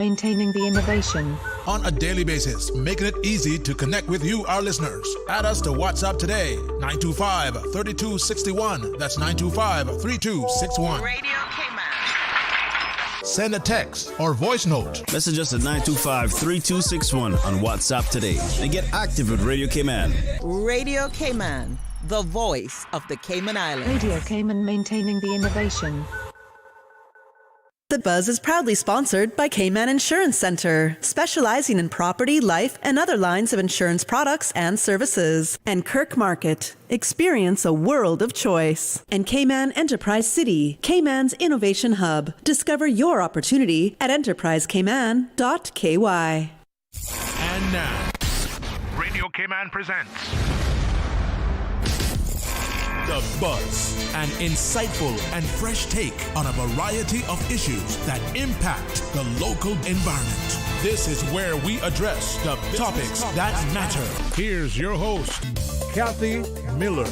Maintaining the innovation. On a daily basis, making it easy to connect with you, our listeners. Add us to WhatsApp today, 925-3261. That's 925-3261. Radio Cayman. Send a text or voice note. Message us at 925-3261 on WhatsApp today and get active with Radio Cayman. Radio Cayman, the voice of the Cayman Islands. Radio Cayman, maintaining the innovation. The Buzz is proudly sponsored by Cayman Insurance Center, specializing in property, life, and other lines of insurance products and services. And Kirk Market, experience a world of choice. And Cayman Enterprise City, Cayman's innovation hub. Discover your opportunity at enterprisecayman.ky. And now, Radio Cayman presents The Buzz, an insightful and fresh take on a variety of issues that impact the local environment. This is where we address the topics that matter. Here's your host, Kathy Miller.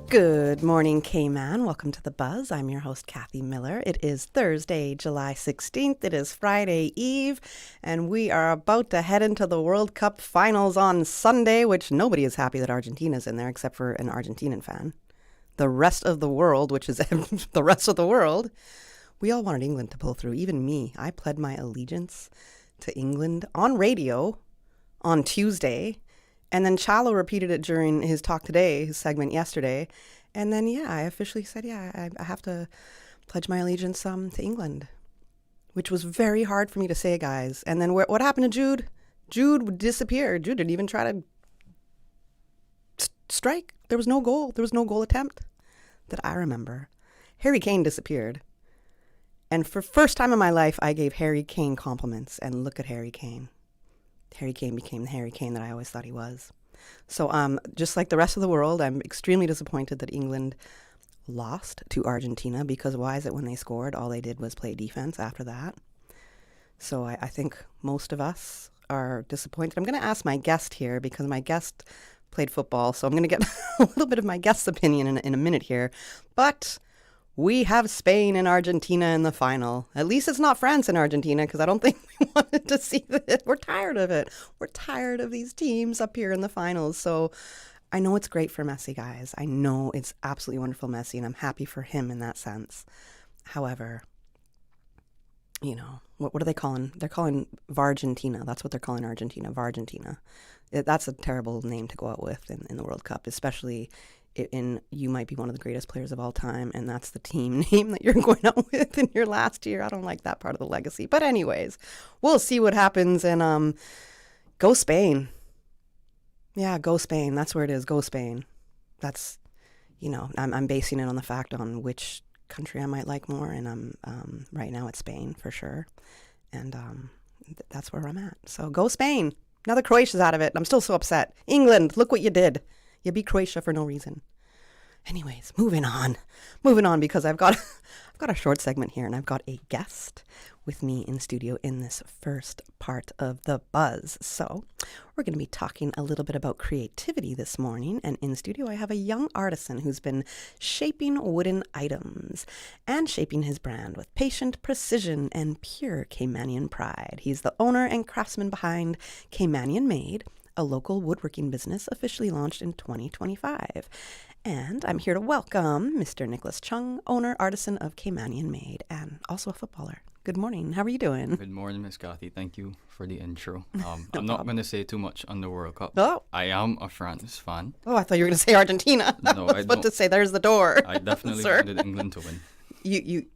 Good morning, Cayman. Welcome to The Buzz. I'm your host, Kathy Miller. It is Thursday, July 16th. It is Friday Eve, and we are about to head into the World Cup finals on Sunday, which nobody is happy that Argentina's in there except for an Argentinian fan. The rest of the world, which is the rest of the world, we all wanted England to pull through. Even me. I pled my allegiance to England on radio on Tuesday. And then Chalo repeated it during his talk today, his segment yesterday. And then, I officially said, I have to pledge my allegiance to England, which was very hard for me to say, guys. And then what happened to Jude? Jude disappeared. Jude didn't even try to strike. There was no goal. There was no goal attempt that I remember. Harry Kane disappeared. And for first time in my life, I gave Harry Kane compliments. And look at Harry Kane. Harry Kane became the Harry Kane that I always thought he was. So just like the rest of the world, I'm extremely disappointed that England lost to Argentina, because why is it when they scored, all they did was play defense after that? So I think most of us are disappointed. I'm going to ask my guest here, because my guest played football, so I'm going to get a little bit of my guest's opinion in a minute here. But we have Spain and Argentina in the final. At least it's not France and Argentina, because I don't think we wanted to see it. We're tired of it. We're tired of these teams up here in the finals. So I know it's great for Messi, guys. I know it's absolutely wonderful, Messi, and I'm happy for him in that sense. However, what are they calling? They're calling Vargentina. That's what they're calling Argentina, Vargentina. That's a terrible name to go out with in the World Cup, especially you might be one of the greatest players of all time, and that's the team name that you're going out with in your last year. I don't like that part of the legacy. But anyways, we'll see what happens, and go Spain. Yeah, go Spain. That's where it is. Go Spain. That's, I'm basing it on the fact on which country I might like more, and right now it's Spain for sure. And that's where I'm at. So go Spain. Now that Croatia's out of it, I'm still so upset. England, look what you did. You beat Croatia for no reason. Anyways, moving on, because I've got a short segment here, and I've got a guest with me in studio in this first part of The Buzz. So we're going to be talking a little bit about creativity this morning, and in studio I have a young artisan who's been shaping wooden items and shaping his brand with patient precision and pure Caymanian pride. He's the owner and craftsman behind CAYMANIANMADE, a local woodworking business officially launched in 2025. And I'm here to welcome Mr. Nichcolas Chung, owner, artisan of CAYMANIANMADE, and also a footballer. Good morning. How are you doing? Good morning, Miss Kathy. Thank you for the intro. I'm not going to say too much on the World Cup. Oh. I am a France fan. Oh, I thought you were going to say Argentina. No, I was about to say, there's the door. I definitely sir. wanted England to win. You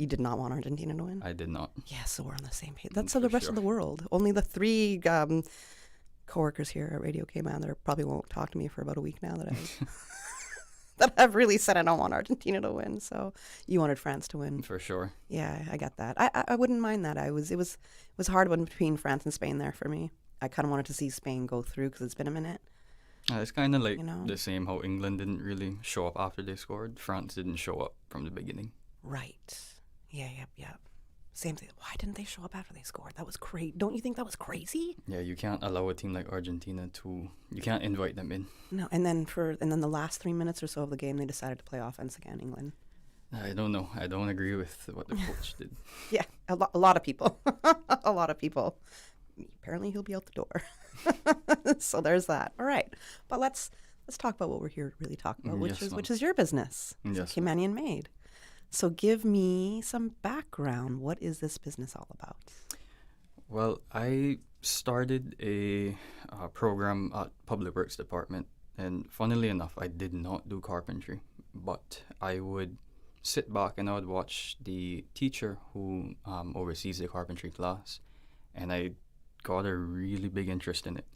did not want Argentina to win? I did not. Yeah, so we're on the same page. That's the rest of the world. Only the three coworkers here at Radio Cayman that probably won't talk to me for about a week now that I've really said I don't want Argentina to win. So you wanted France to win. For sure. Yeah, I got that. I wouldn't mind that. It was hard one between France and Spain there for me. I kind of wanted to see Spain go through because it's been a minute. It's kind of like the same how England didn't really show up after they scored. France didn't show up from the beginning. Right. Yeah. Same thing. Why didn't they show up after they scored? That was crazy. Don't you think that was crazy? Yeah, you can't allow a team like Argentina you can't invite them in. No, and then the last 3 minutes or so of the game, they decided to play offense again, England. I don't know. I don't agree with what the coach did. Yeah, A lot of people. A lot of people. Apparently he'll be out the door. So there's that. All right. But let's talk about what we're here to really talk about, which is your business. Yes. CAYMANIANMADE. So give me some background. What is this business all about? Well, I started a program at Public Works Department, and funnily enough, I did not do carpentry, but I would sit back and I would watch the teacher who oversees the carpentry class, and I got a really big interest in it.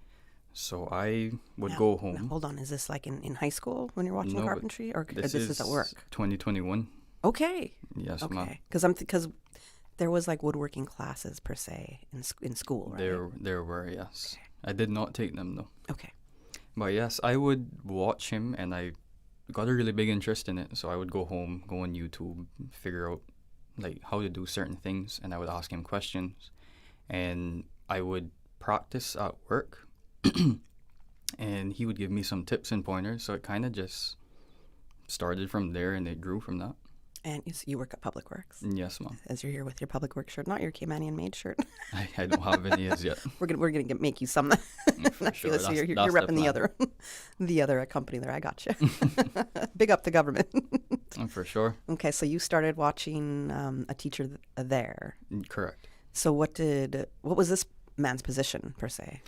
So I would go home. Now, hold on, is this like in high school when you're watching the carpentry, or this is at work? 2021. Okay. Yes, okay. ma'am. Because there was like woodworking classes per se in school, right? There were, yes. Okay. I did not take them though. Okay. But yes, I would watch him, and I got a really big interest in it. So I would go home, go on YouTube, figure out like how to do certain things, and I would ask him questions, and I would practice at work, and he would give me some tips and pointers. So it kind of just started from there, and it grew from that. And you work at Public Works? Yes, ma'am. As you're here with your Public Works shirt, not your CAYMANIANMADE shirt. I don't have any as yet. We're gonna make you some. For sure. So you're repping the other company there. I got you. Big up the government. For sure. Okay, so you started watching a teacher there. Correct. So what was this man's position per se?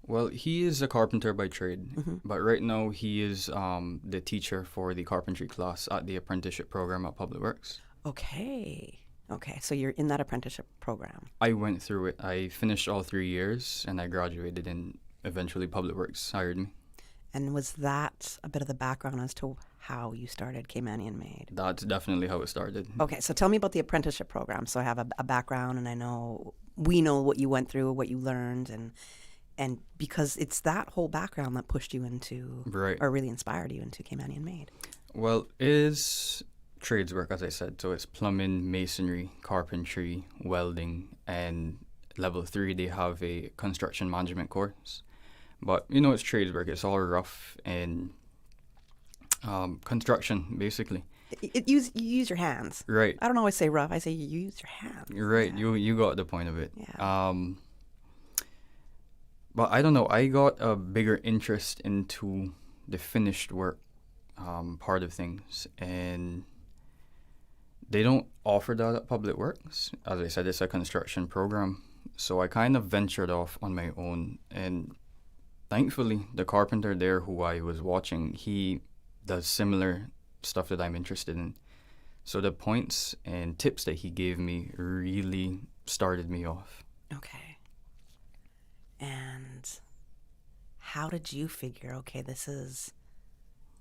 Well, he is a carpenter by trade, but right now he is the teacher for the carpentry class at the apprenticeship program at Public Works. Okay, so you're in that apprenticeship program. I went through it. I finished all 3 years, and I graduated, and eventually Public Works hired me. And was that a bit of the background as to how you started CAYMANIANMADE? That's definitely how it started. Okay, so tell me about the apprenticeship program. So I have a background, and we know what you went through, what you learned, and because it's that whole background that pushed you into, right, or really inspired you into CAYMANIANMADE. Well, it is trades work, as I said. So it's plumbing, masonry, carpentry, welding, and level 3 they have a construction management course. But it's trades work. It's all rough and construction, basically. You use your hands. Right. I don't always say rough. I say you use your hands. Right. Yeah. You got the point of it. Yeah. But I don't know. I got a bigger interest into the finished work part of things, and they don't offer that at Public Works. As I said, it's a construction program. So I kind of ventured off on my own, and thankfully, the carpenter there who I was watching, he does similar stuff that I'm interested in. So the points and tips that he gave me really started me off. Okay. And how did you figure, okay,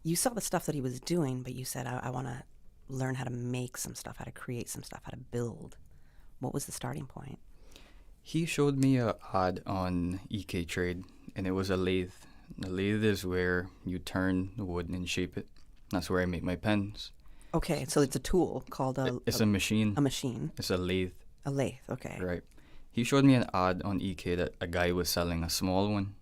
you saw the stuff that he was doing, but you said, I want to learn how to make some stuff, how to create some stuff, how to build. What was the starting point? He showed me an ad on EK Trade, and it was a lathe. The lathe is where you turn the wood and shape it. That's where I make my pens. Okay, so it's a tool called It's a machine. A machine. It's a lathe. A lathe, okay. Right. He showed me an ad on EK that a guy was selling a small one.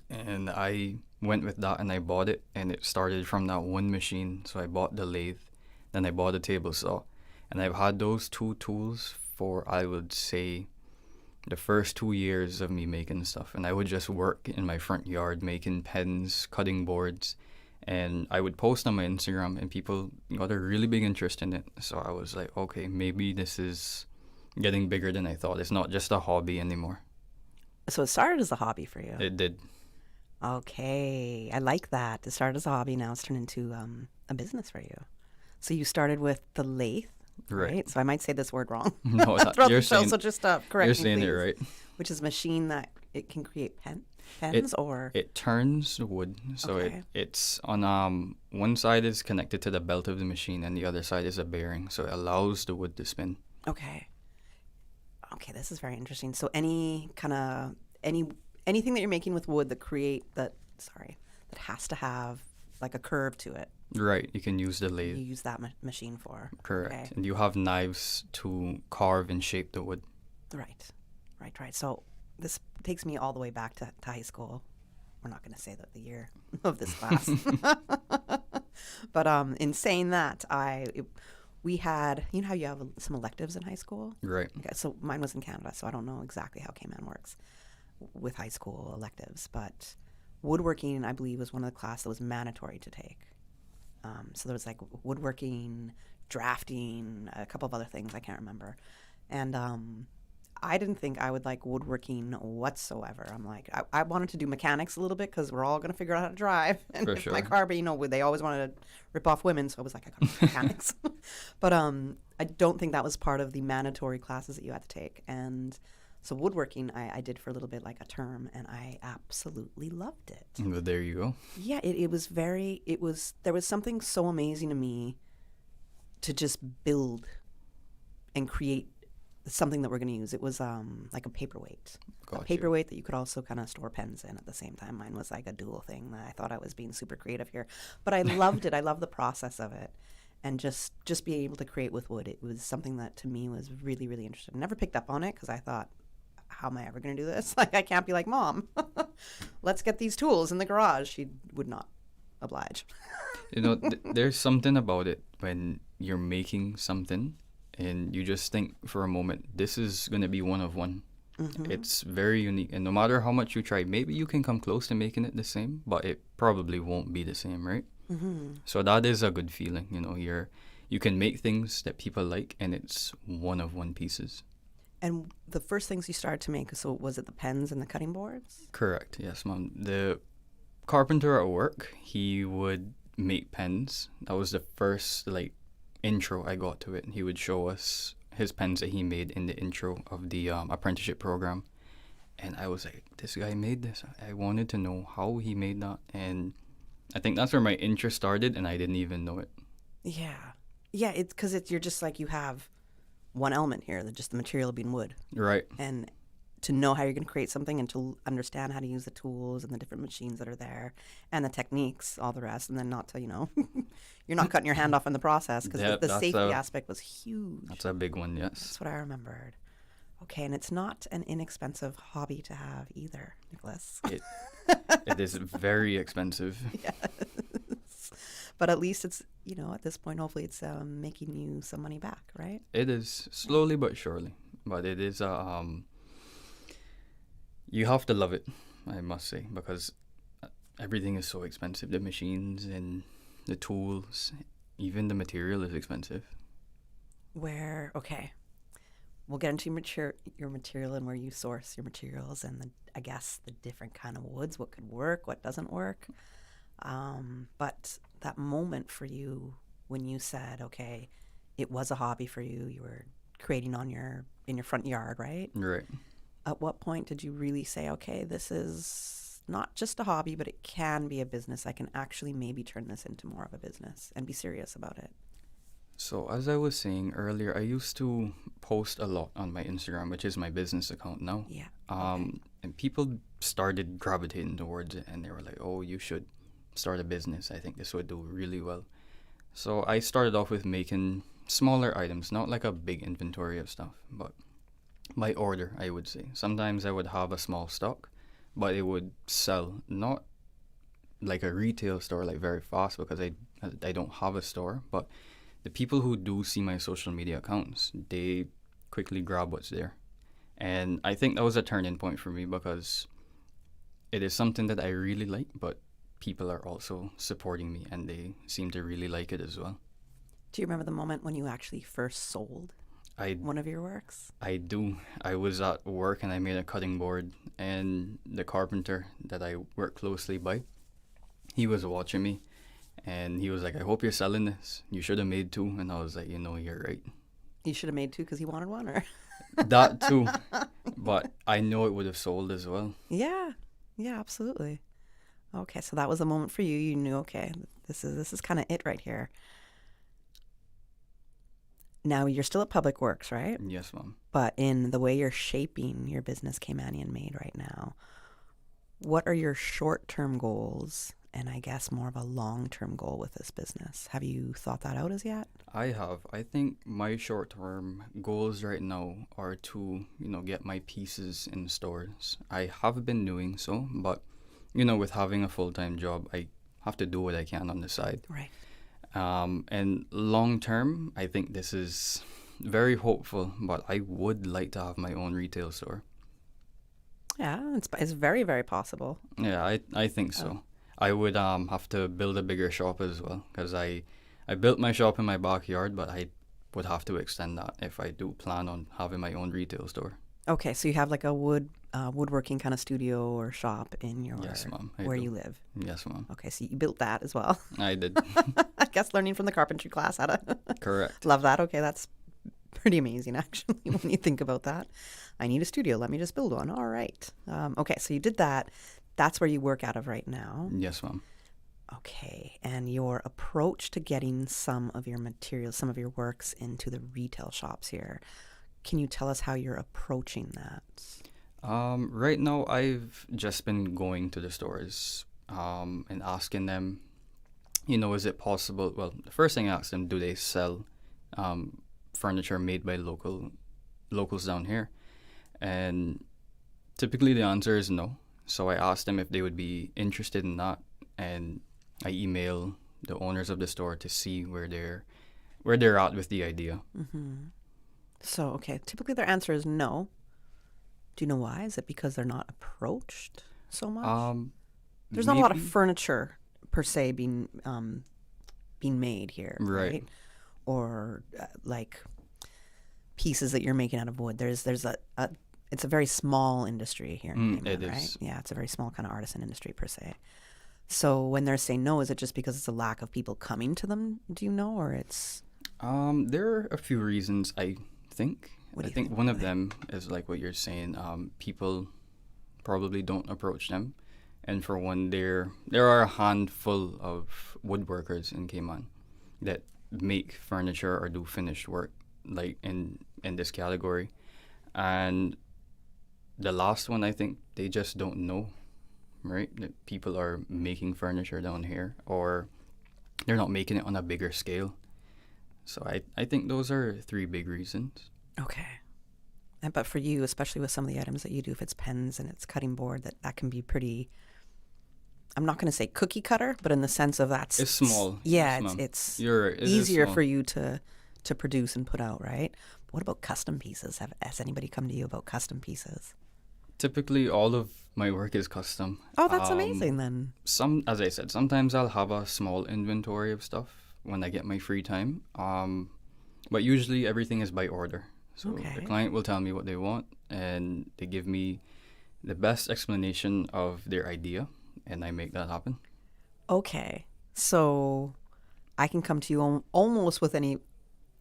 And I went with that and I bought it, and it started from that one machine. So I bought the lathe, then I bought a table saw. And I've had those two tools for, I would say, the first 2 years of me making stuff. And I would just work in my front yard making pens, cutting boards. And I would post on my Instagram, and people got a really big interest in it. So I was like, okay, maybe this is getting bigger than I thought. It's not just a hobby anymore. So it started as a hobby for you? It did. Okay, I like that. It started as a hobby, now it's turned into a business for you. So you started with the lathe, right? So I might say this word wrong. No, you're saying, so just correct me, you're saying please. it right. Which is a machine that it can create pens, It turns wood. So okay. it's on one side is connected to the belt of the machine, and the other side is a bearing. So it allows the wood to spin. Okay, this is very interesting. So anything that you're making with wood that has to have like a curve to it. Right, you can use the lathe. You use that machine for. Correct. Okay. And you have knives to carve and shape the wood. Right. So this takes me all the way back to high school. We're not going to say that the year of this class. But in saying that, we had, you know how you have some electives in high school? Right. Okay, so mine was in Canada, so I don't know exactly how Cayman works with high school electives, but woodworking, I believe, was one of the classes that was mandatory to take. So there was like woodworking, drafting, a couple of other things I can't remember. And I didn't think I would like woodworking whatsoever. I'm like, I wanted to do mechanics a little bit because we're all going to figure out how to drive. And For if sure. my car, but they always wanted to rip off women. So I was like, I got to do mechanics. But I don't think that was part of the mandatory classes that you had to take. And so woodworking, I did for a little bit, like a term, and I absolutely loved it. But there you go. Yeah, there was something so amazing to me to just build and create something that we're going to use. It was like a paperweight. Got A you. paperweight that you could also kind of store pens in at the same time. Mine was like a dual thing. I thought I was being super creative here. But I loved it. I loved the process of it. And just being able to create with wood, it was something that to me was really, really interesting. I never picked up on it because I thought, how am I ever going to do this? Like, I can't be like, Mom, let's get these tools in the garage. She would not oblige. You know, there's something about it when you're making something and you just think for a moment, this is going to be one of one. Mm-hmm. It's very unique. And no matter how much you try, maybe you can come close to making it the same, but it probably won't be the same, right? Mm-hmm. So that is a good feeling. You know, you can make things that people like and it's one of one pieces. And the first things you started to make, so was it the pens and the cutting boards? Correct. Yes, Mom. The carpenter at work, he would make pens. That was the first intro I got to it. He would show us his pens that he made in the intro of the apprenticeship program. And I was like, this guy made this. I wanted to know how he made that. And I think that's where my interest started, and I didn't even know it. Yeah. Yeah, it's because you're just like, you have one element here, just the material being wood. Right. And to know how you're going to create something and to understand how to use the tools and the different machines that are there and the techniques, all the rest, and then not to, you're not cutting your hand off in the process because Yeah, the that's safety aspect was huge. That's a big one, yes. That's what I remembered. Okay, and it's not an inexpensive hobby to have either, Nichcolas. It is very expensive. Yes. But at least it's, at this point, hopefully it's making you some money back, right? It is, slowly but surely. But it is, you have to love it, I must say, because everything is so expensive. The machines and the tools, even the material is expensive. Okay, we'll get into your material and where you source your materials and I guess the different kind of woods, what could work, what doesn't work. But that moment for you when you said, okay, it was a hobby for you, you were creating in your front yard, right? Right. At what point did you really say, okay, this is not just a hobby, but it can be a business. I can actually maybe turn this into more of a business and be serious about it? So as I was saying earlier, I used to post a lot on my Instagram, which is my business account now. Yeah. And people started gravitating towards it, and they were like, oh, you should start a business. I think this would do really well. So I started off with making smaller items, not like a big inventory of stuff, but by order, I would say. Sometimes I would have a small stock, but it would sell not like a retail store, like very fast, because I don't have a store. But the people who do see my social media accounts, they quickly grab what's there. And I think that was a turning point for me because it is something that I really like, but people are also supporting me and they seem to really like it as well. Do you remember the moment when you actually first sold one of your works? I do. I was at work and I made a cutting board, and the carpenter that I work closely by, he was watching me and he was like, I hope you're selling this. You should have made two. And I was like, you're right. You should have made two because he wanted one, or? That too. But I know it would have sold as well. Yeah, absolutely. Okay, so that was the moment for you. You knew, okay, this is kind of it right here. Now you're still at Public Works, right? Yes, Mom. But in the way you're shaping your business, CAYMANIANMADE, right now, what are your short-term goals and I guess more of a long-term goal with this business? Have you thought that out as yet? I have. I think my short-term goals right now are to, get my pieces in stores. I have been doing so, but, with having a full-time job, I have to do what I can on the side. Right. And long term, I think this is very hopeful, but I would like to have my own retail store. Yeah, it's very, very possible. Yeah, I think so. I would have to build a bigger shop as well, because I built my shop in my backyard, but I would have to extend that if I do plan on having my own retail store. Okay, so you have like a woodworking kind of studio or shop in your Yes, Mom. where you live. Yes, Mom. Okay, so you built that as well. I did. I guess learning from the carpentry class how to Correct. love that. Okay, that's pretty amazing actually when you think about that. I need a studio. Let me just build one. All right. Okay, so you did that. That's where you work out of right now. Yes, Mom. Okay, and your approach to getting some of your materials, some of your works into the retail shops here. Can you tell us how you're approaching that? Right now, I've just been going to the stores and asking them, is it possible? Well, the first thing I asked them, do they sell furniture made by locals down here? And typically the answer is no. So I asked them if they would be interested in that, and I email the owners of the store to see where they're at with the idea. Mm-hmm. So, okay, typically their answer is no. Do you know why? Is it because they're not approached so much? There's not a lot of furniture per se being made here, right? Or like pieces that you're making out of wood. There's it's a very small industry here in Cayman, it right? is. Yeah, it's a very small kind of artisan industry per se. So when they're saying no, is it just because it's a lack of people coming to them? Do you know, or it's? There are a few reasons, I think. I think one of them is like what you're saying. People probably don't approach them, and for one, there are a handful of woodworkers in Cayman that make furniture or do finished work, like in this category, and the last one, I think they just don't know, right? That people are making furniture down here, or they're not making it on a bigger scale. So I think those are three big reasons. Okay. But for you, especially with some of the items that you do, if it's pens and it's cutting board, that can be pretty, I'm not going to say cookie cutter, but in the sense of that's... It's small. Yeah, yes, it's it easier for you to produce and put out, right? But what about custom pieces? Has anybody come to you about custom pieces? Typically, all of my work is custom. Oh, that's amazing then. As I said, sometimes I'll have a small inventory of stuff when I get my free time. But usually everything is by order. So the client will tell me what they want, and they give me the best explanation of their idea, and I make that happen. Okay. So I can come to you almost with any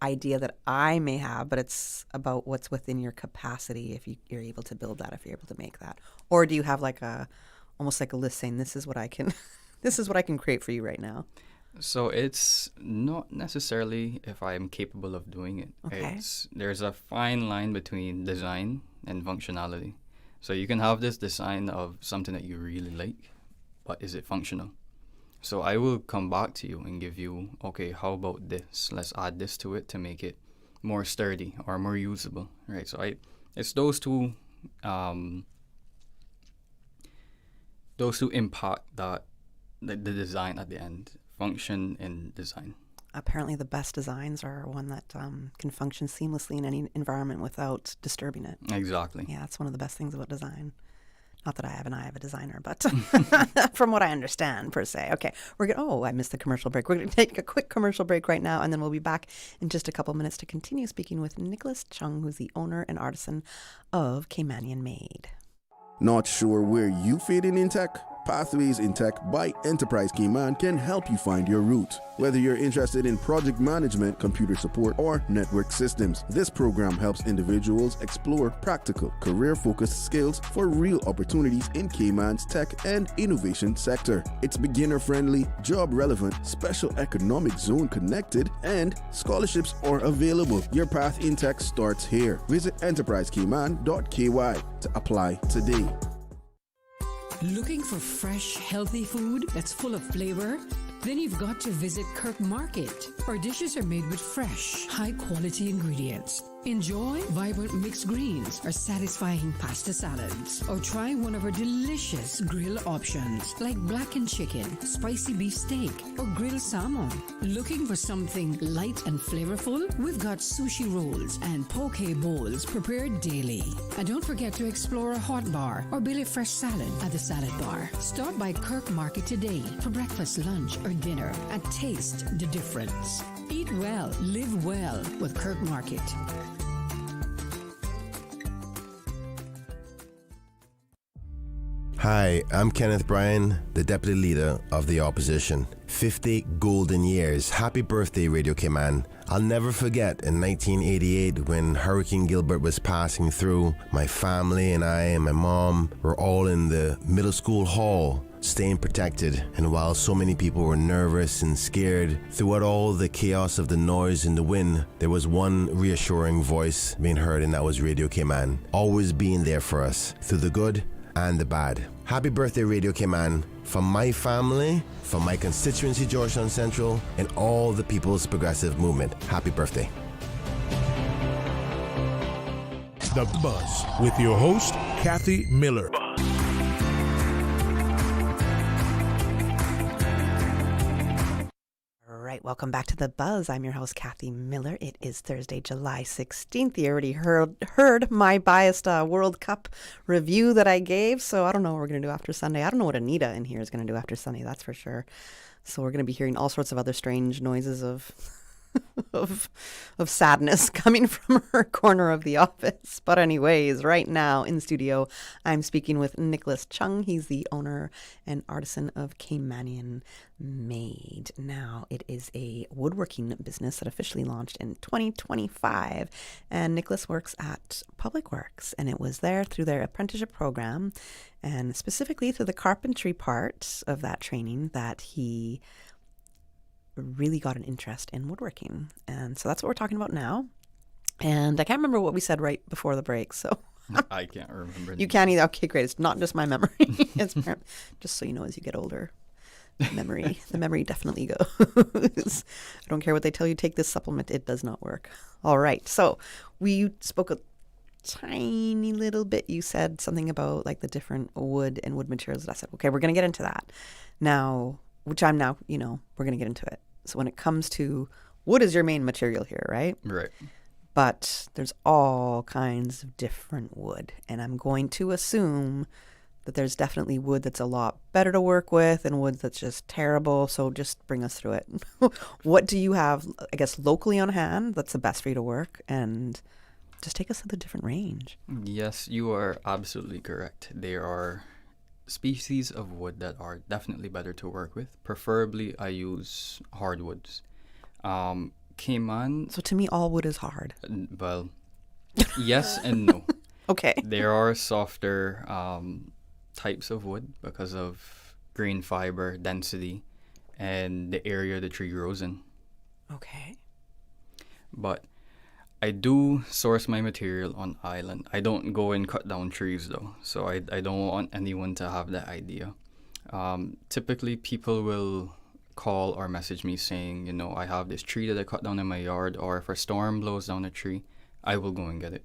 idea that I may have, but it's about what's within your capacity if you're able to build that, if you're able to make that. Or do you have like almost like a list saying this is what I can create for you right now? So it's not necessarily if I am capable of doing it. Okay. There's a fine line between design and functionality. So you can have this design of something that you really like, but is it functional? So I will come back to you and give you, okay, how about this? Let's add this to it to make it more sturdy or more usable, right? So it's those two impact that the design at the end. Function and design. Apparently the best designs are one that can function seamlessly in any environment without disturbing it. Exactly. Yeah, that's one of the best things about design. Not that I have an eye of a designer, but from what I understand, per se. Okay, I missed the commercial break. We're going to take a quick commercial break right now, and then we'll be back in just a couple minutes to continue speaking with Nichcolas Chung, who's the owner and artisan of CAYMANIANMADE. Not sure where you fit in tech? Pathways in Tech by Enterprise Cayman can help you find your route. Whether you're interested in project management, computer support, or network systems, this program helps individuals explore practical, career-focused skills for real opportunities in Cayman's tech and innovation sector. It's beginner-friendly, job-relevant, special economic zone connected, and scholarships are available. Your path in tech starts here. Visit enterprisecayman.ky to apply today. Looking for fresh, healthy food that's full of flavor? Then you've got to visit Kirk Market. Our dishes are made with fresh, high-quality ingredients. Enjoy vibrant mixed greens or satisfying pasta salads. Or try one of our delicious grill options like blackened chicken, spicy beef steak, or grilled salmon. Looking for something light and flavorful? We've got sushi rolls and poke bowls prepared daily. And don't forget to explore a hot bar or Billy Fresh salad at the salad bar. Stop by Kirk Market today for breakfast, lunch, or dinner and taste the difference. Eat well, live well with Kirk Market. Hi, I'm Kenneth Bryan, the Deputy Leader of the Opposition. 50 golden years. Happy birthday, Radio Cayman. I'll never forget in 1988 when Hurricane Gilbert was passing through. My family and I and my mom were all in the middle school hall, staying protected. And while so many people were nervous and scared, throughout all the chaos of the noise and the wind, there was one reassuring voice being heard, and that was Radio Cayman, always being there for us through the good and the bad. Happy birthday, Radio Cayman, from my family, from my constituency, Georgetown Central, and all the People's Progressive Movement. Happy birthday. The Buzz with your host, Kathy Miller. Welcome back to The Buzz. I'm your host, Kathy Miller. It is Thursday, July 16th. You already heard my biased World Cup review that I gave, so I don't know what we're going to do after Sunday. I don't know what Anita in here is going to do after Sunday, that's for sure. So we're going to be hearing all sorts of other strange noises of sadness coming from her corner of the office. But anyways, right now in studio, I'm speaking with Nichcolas Chung. He's the owner and artisan of CAYMANIANMADE. Now, it is a woodworking business that officially launched in 2025. And Nichcolas works at Public Works, and it was there through their apprenticeship program, and specifically through the carpentry part of that training that he really got an interest in woodworking. And so that's what we're talking about now. And I can't remember what we said right before the break, so I can't remember. You can't either. Okay, great. It's not just my memory. It's just so you know, as you get older, the memory definitely goes. I don't care what they tell you, take this supplement, it does not work. All right. So we spoke a tiny little bit. You said something about like the different wood and wood materials. And I said, okay, we're going to get into that now, which I'm now, we're going to get into it. So when it comes to wood is your main material here, right? Right. But there's all kinds of different wood. And I'm going to assume that there's definitely wood that's a lot better to work with and wood that's just terrible. So just bring us through it. What do you have, I guess, locally on hand that's the best for you to work? And just take us to the different range. Yes, you are absolutely correct. There are species of wood that are definitely better to work with. Preferably, I use hardwoods. Cayman. So to me, all wood is hard. Well, yes and no. Okay. There are softer types of wood because of grain fiber density and the area the tree grows in. Okay. But I do source my material on island. I don't go and cut down trees though, so I don't want anyone to have that idea. Typically, people will call or message me saying, I have this tree that I cut down in my yard, or if a storm blows down a tree, I will go and get it.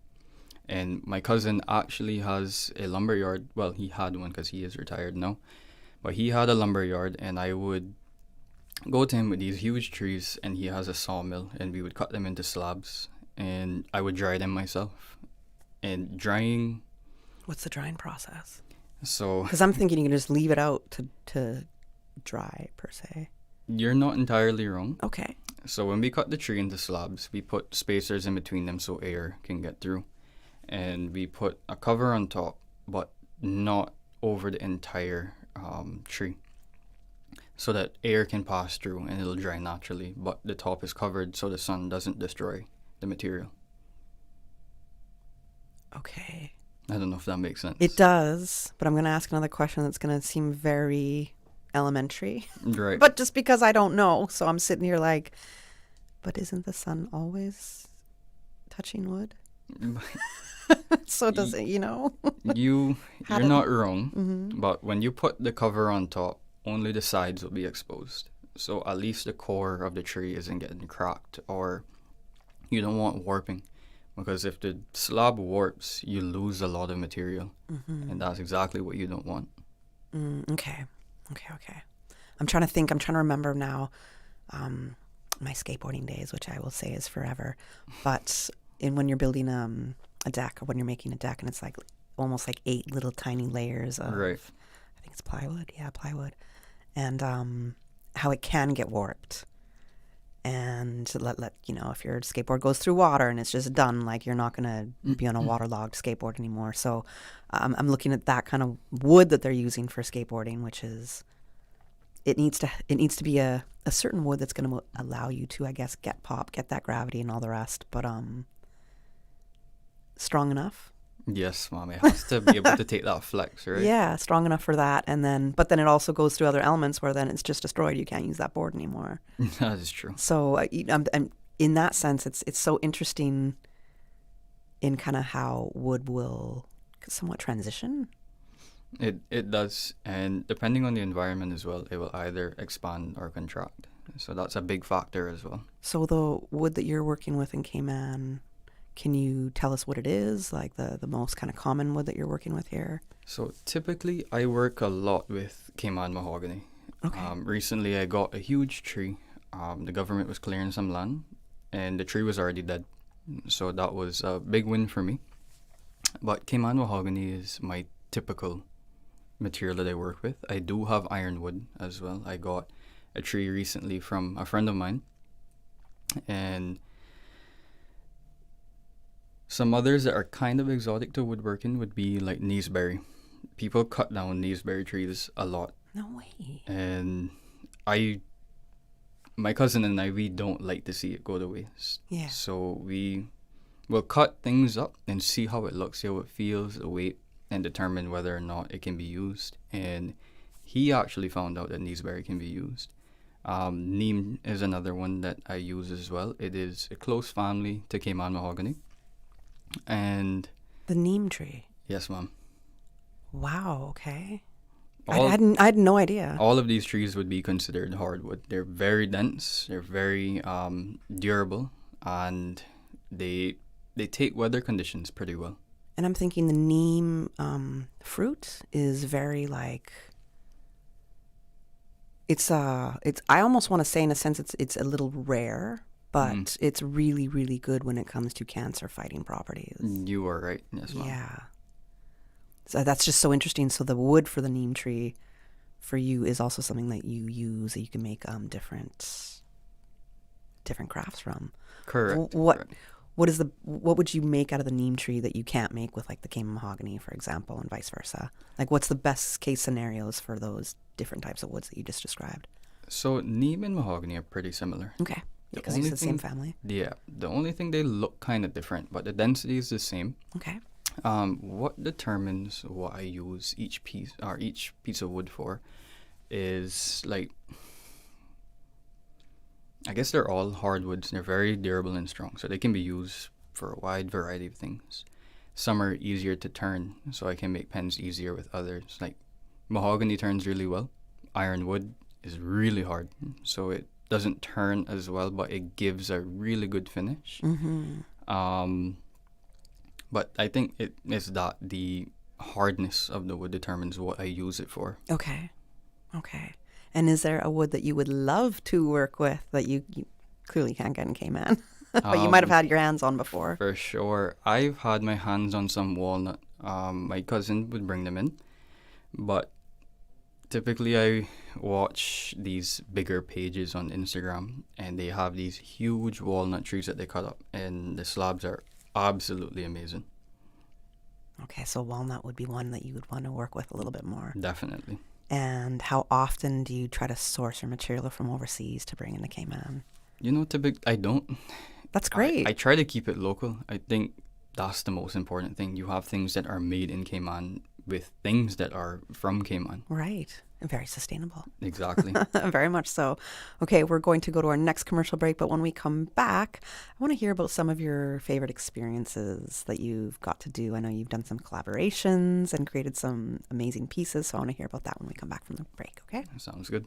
And my cousin actually has a lumber yard. Well, he had one because he is retired now, but he had a lumber yard, and I would go to him with these huge trees, and he has a sawmill, and we would cut them into slabs, and I would dry them myself. And drying... What's the drying process? So... Because I'm thinking you can just leave it out to dry, per se. You're not entirely wrong. Okay. So when we cut the tree into slabs, we put spacers in between them so air can get through. And we put a cover on top, but not over the entire tree, so that air can pass through and it'll dry naturally, but the top is covered so the sun doesn't destroy the material. Okay. I don't know if that makes sense. It does, but I'm going to ask another question that's going to seem very elementary. Right. But just because I don't know, so I'm sitting here like, but isn't the sun always touching wood? So does it, You're not wrong, Mm-hmm. but when you put the cover on top, only the sides will be exposed. So at least the core of the tree isn't getting cracked, or you don't want warping. because if the slab warps, you lose a lot of material, and that's exactly what you don't want. Okay. I'm trying to remember now my skateboarding days, which I will say is forever. But when you're building a deck, or when you're making a deck, and it's like almost like 8 little tiny layers of, Right. I think it's plywood. Yeah, plywood. And how it can get warped. And let you know, if your skateboard goes through water and it's just done, like you're not gonna be on a waterlogged skateboard anymore. So I'm looking at that kind of wood that they're using for skateboarding, which is it needs to be a certain wood that's gonna allow you to, I guess, get that gravity and all the rest, but strong enough. Yes, Mom. It has to be able to take that flex, right? Yeah, strong enough for that, but then it also goes through other elements where then it's just destroyed. You can't use that board anymore. That is true. So I'm in that sense, it's so interesting in kind of how wood will somewhat transition. It does, and depending on the environment as well, it will either expand or contract. So that's a big factor as well. So the wood that you're working with in Cayman, can you tell us what it is, like the most kind of common wood that you're working with here? So typically, I work a lot with Cayman mahogany. Okay. Recently, I got a huge tree. The government was clearing some land, and the tree was already dead. So that was a big win for me. But Cayman mahogany is my typical material that I work with. I do have ironwood as well. I got a tree recently from a friend of mine, and some others that are kind of exotic to woodworking would be like kneesberry. People cut down kneesberry trees a lot. No way. And my cousin and I, we don't like to see it go to waste. Yeah. So we will cut things up and see how it looks, see how it feels, the weight, and determine whether or not it can be used. And he actually found out that kneesberry can be used. Neem is another one that I use as well. It is a close family to Cayman mahogany. And the neem tree. Yes, Mom. Wow. Okay. I had no idea. All of these trees would be considered hardwood. They're very dense. They're very durable, and they take weather conditions pretty well. And I'm thinking the neem fruit is very like. It's I almost want to say in a sense it's a little rare. But it's really, really good when it comes to cancer-fighting properties. You are right. Yes, Mom. Yeah. So that's just so interesting. So the wood for the neem tree for you is also something that you use that you can make different crafts from. Correct. What would you make out of the neem tree that you can't make with like the Cayman mahogany, for example, and vice versa? Like what's the best case scenarios for those different types of woods that you just described? So neem and mahogany are pretty similar. Okay. Because it's the same family. Yeah. The only thing, they look kind of different, but the density is the same. Okay. What determines what I use each piece of wood for is like, I guess they're all hardwoods. They're very durable and strong, so they can be used for a wide variety of things. Some are easier to turn, so I can make pens easier with others. Like mahogany turns really well. Ironwood is really hard, so it doesn't turn as well, but it gives a really good finish. But I think it is that the hardness of the wood determines what I use it for. Okay. And is there a wood that you would love to work with that you clearly can't get in Cayman, but you might have had your hands on before? For sure. I've had my hands on some walnut. My cousin would bring them in, but typically I watch these bigger pages on Instagram, and they have these huge walnut trees that they cut up, and the slabs are absolutely amazing. Okay, so walnut would be one that you would want to work with a little bit more. Definitely. And how often do you try to source your material from overseas to bring into Cayman? I don't. That's great. I try to keep it local. I think that's the most important thing. You have things that are made in Cayman with things that are from Cayman. Right. And very sustainable. Exactly. Very much so. Okay, we're going to go to our next commercial break, but when we come back, I want to hear about some of your favorite experiences that you've got to do. I know you've done some collaborations and created some amazing pieces, so I want to hear about that when we come back from the break, okay? Sounds good.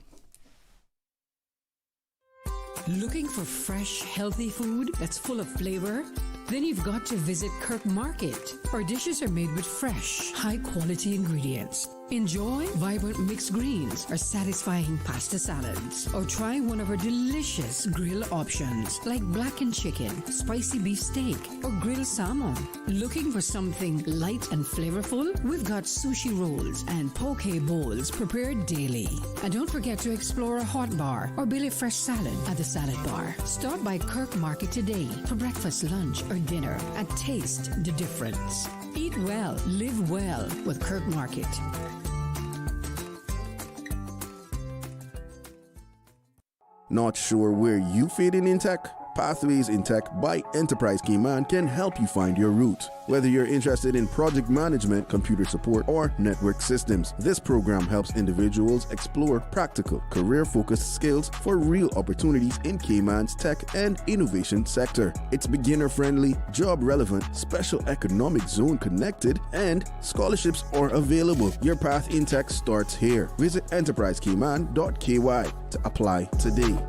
Looking for fresh, healthy food that's full of flavor? Then you've got to visit Kirk Market. Our dishes are made with fresh, high-quality ingredients. Enjoy vibrant mixed greens or satisfying pasta salads. Or try one of our delicious grill options like blackened chicken, spicy beef steak, or grilled salmon. Looking for something light and flavorful? We've got sushi rolls and poke bowls prepared daily. And don't forget to explore a hot bar or Billy Fresh salad at the salad bar. Stop by Kirk Market today for breakfast, lunch, or dinner and taste the difference. Eat well, live well with Kirk Market. Not sure where you fit in tech? Pathways in Tech by Enterprise Cayman can help you find your route. Whether you're interested in project management, computer support, or network systems, this program helps individuals explore practical, career-focused skills for real opportunities in Cayman's tech and innovation sector. It's beginner-friendly, job-relevant, special economic zone connected, and scholarships are available. Your path in tech starts here. Visit enterprisecayman.ky to apply today.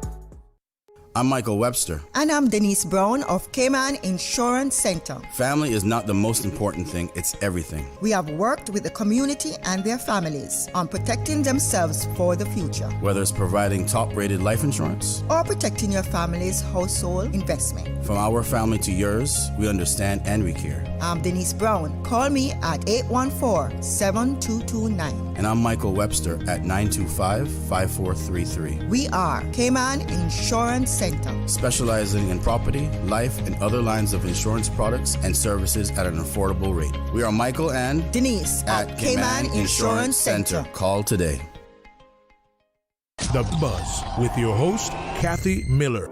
I'm Michael Webster. And I'm Denise Brown of Cayman Insurance Center. Family is not the most important thing, it's everything. We have worked with the community and their families on protecting themselves for the future. Whether it's providing top-rated life insurance or protecting your family's household investment. From our family to yours, we understand and we care. I'm Denise Brown. Call me at 814-7229. And I'm Michael Webster at 925-5433. We are Cayman Insurance Center. Specializing in property, life, and other lines of insurance products and services at an affordable rate. We are Michael and Denise at Cayman Insurance Center. Call today. The Buzz with your host, Kathy Miller.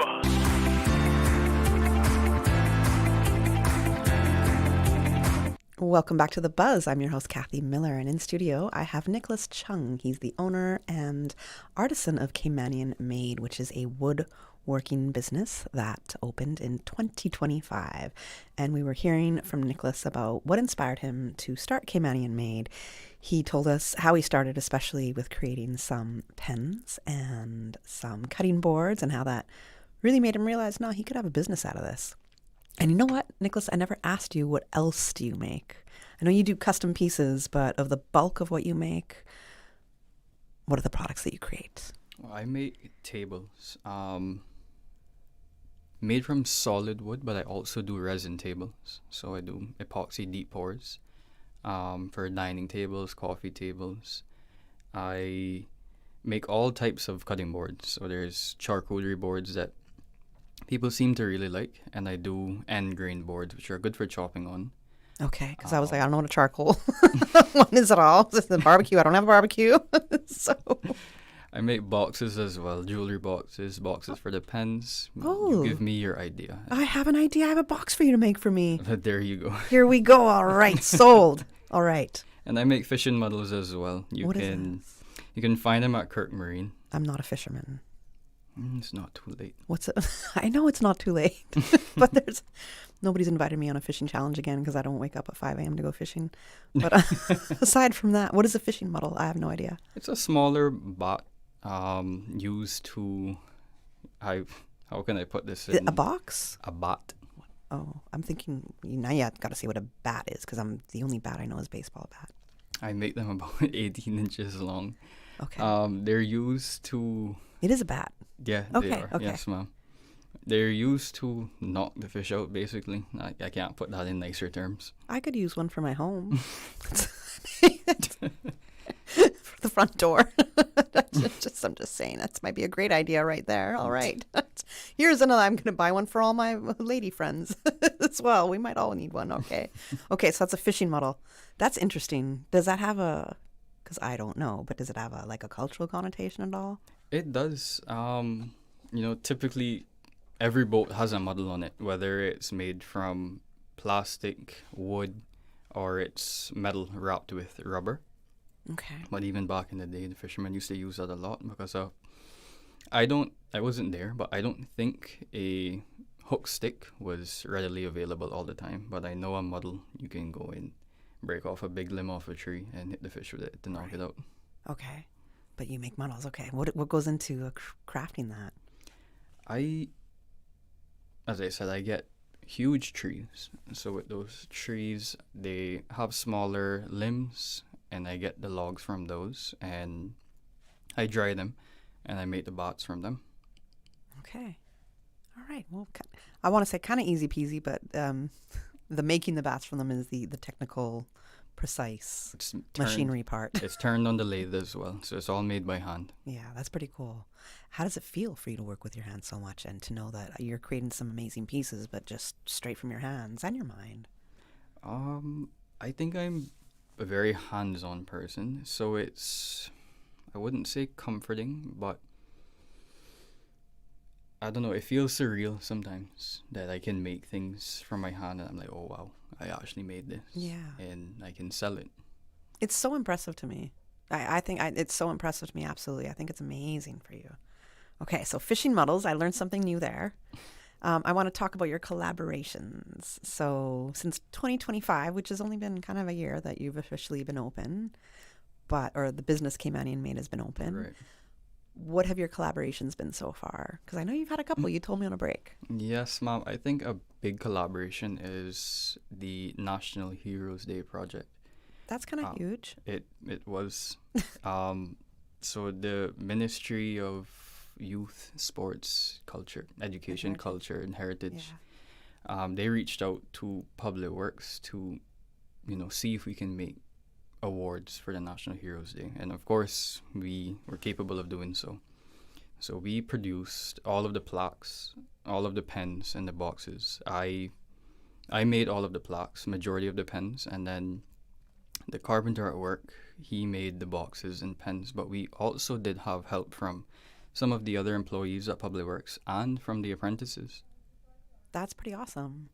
Welcome back to The Buzz. I'm your host, Kathy Miller, and in studio, I have Nichcolas Chung. He's the owner and artisan of CAYMANIANMADE, which is a woodworking business that opened in 2025. And we were hearing from Nichcolas about what inspired him to start CAYMANIANMADE. He told us how he started, especially with creating some pens and some cutting boards, and how that really made him realize, no, he could have a business out of this. And you know what, Nichcolas, I never asked you, what else do you make? I know you do custom pieces, but of the bulk of what you make, what are the products that you create? Well, I make tables made from solid wood, but I also do resin tables. So I do epoxy deep pours for dining tables, coffee tables. I make all types of cutting boards. So there's charcuterie boards that people seem to really like, and I do end grain boards, which are good for chopping on. Okay, because I was like, I don't know what a charcoal one is at all. This is a barbecue. I don't have a barbecue. So I make boxes as well, jewelry boxes for the pens. Oh. You give me your idea. I have an idea. I have a box for you to make for me. There you go. Here we go. All right, sold. All right. And I make fishing models as well. What is this? You can find them at Kirk Marine. I'm not a fisherman. It's not too late. What's it? I know it's not too late, but nobody's invited me on a fishing challenge again because I don't wake up at 5 a.m. to go fishing. But aside from that, what is a fishing model? I have no idea. It's a smaller bot used to, how can I put this in? A box? A bot. Oh, I'm thinking, now you got to see what a bat is, because the only bat I know is baseball bat. I make them about 18 inches long. Okay. They're used to... It is a bat. Yeah, okay, they are. Okay. Yes, ma'am. They're used to knock the fish out, basically. I can't put that in nicer terms. I could use one for my home. For the front door. I'm just saying, that might be a great idea right there. All right. Here's another. I'm going to buy one for all my lady friends as well. We might all need one. Okay. Okay, so that's a fishing model. That's interesting. Does that have because I don't know, but does it have a cultural connotation at all? It does. Typically every boat has a model on it, whether it's made from plastic, wood, or it's metal wrapped with rubber. Okay. But even back in the day, the fishermen used to use that a lot because I wasn't there, but I don't think a hook stick was readily available all the time. But I know a model you can go in, break off a big limb off a tree and hit the fish with it to knock it out. Okay. But you make models. Okay. What goes into crafting that? As I said, I get huge trees. So with those trees, they have smaller limbs, and I get the logs from those, and I dry them, and I make the bats from them. Okay. All right. Well, I want to say kind of easy peasy, but the making the bats from them is the technical, precise machinery part. It's turned on the lathe as well, so it's all made by hand. Yeah, that's pretty cool. How does it feel for you to work with your hands so much and to know that you're creating some amazing pieces, but just straight from your hands and your mind? I think I'm a very hands-on person, so I wouldn't say comforting, but I don't know, it feels surreal sometimes that I can make things from my hand and I'm like, oh wow, I actually made this. Yeah. And I can sell it. It's so impressive to me. I think it's so impressive to me, absolutely. I think it's amazing for you. Okay, so fishing muddles, I learned something new there. I want to talk about your collaborations. So since 2025, which has only been kind of a year that you've officially been open, or the business CAYMANIANMADE has been open. Right. What have your collaborations been so far? Because I know you've had a couple. You told me on a break. Yes, Mom. I think a big collaboration is the National Heroes Day project. That's kind of huge. It was. So the Ministry of Youth, Sports, Culture, Education, Culture, and Heritage, they reached out to Public Works to, see if we can make awards for the National Heroes Day. And of course, we were capable of doing so. So we produced all of the plaques, all of the pens and the boxes. I made all of the plaques, majority of the pens, and then the carpenter at work, he made the boxes and pens, but we also did have help from some of the other employees at Public Works and from the apprentices. That's pretty awesome.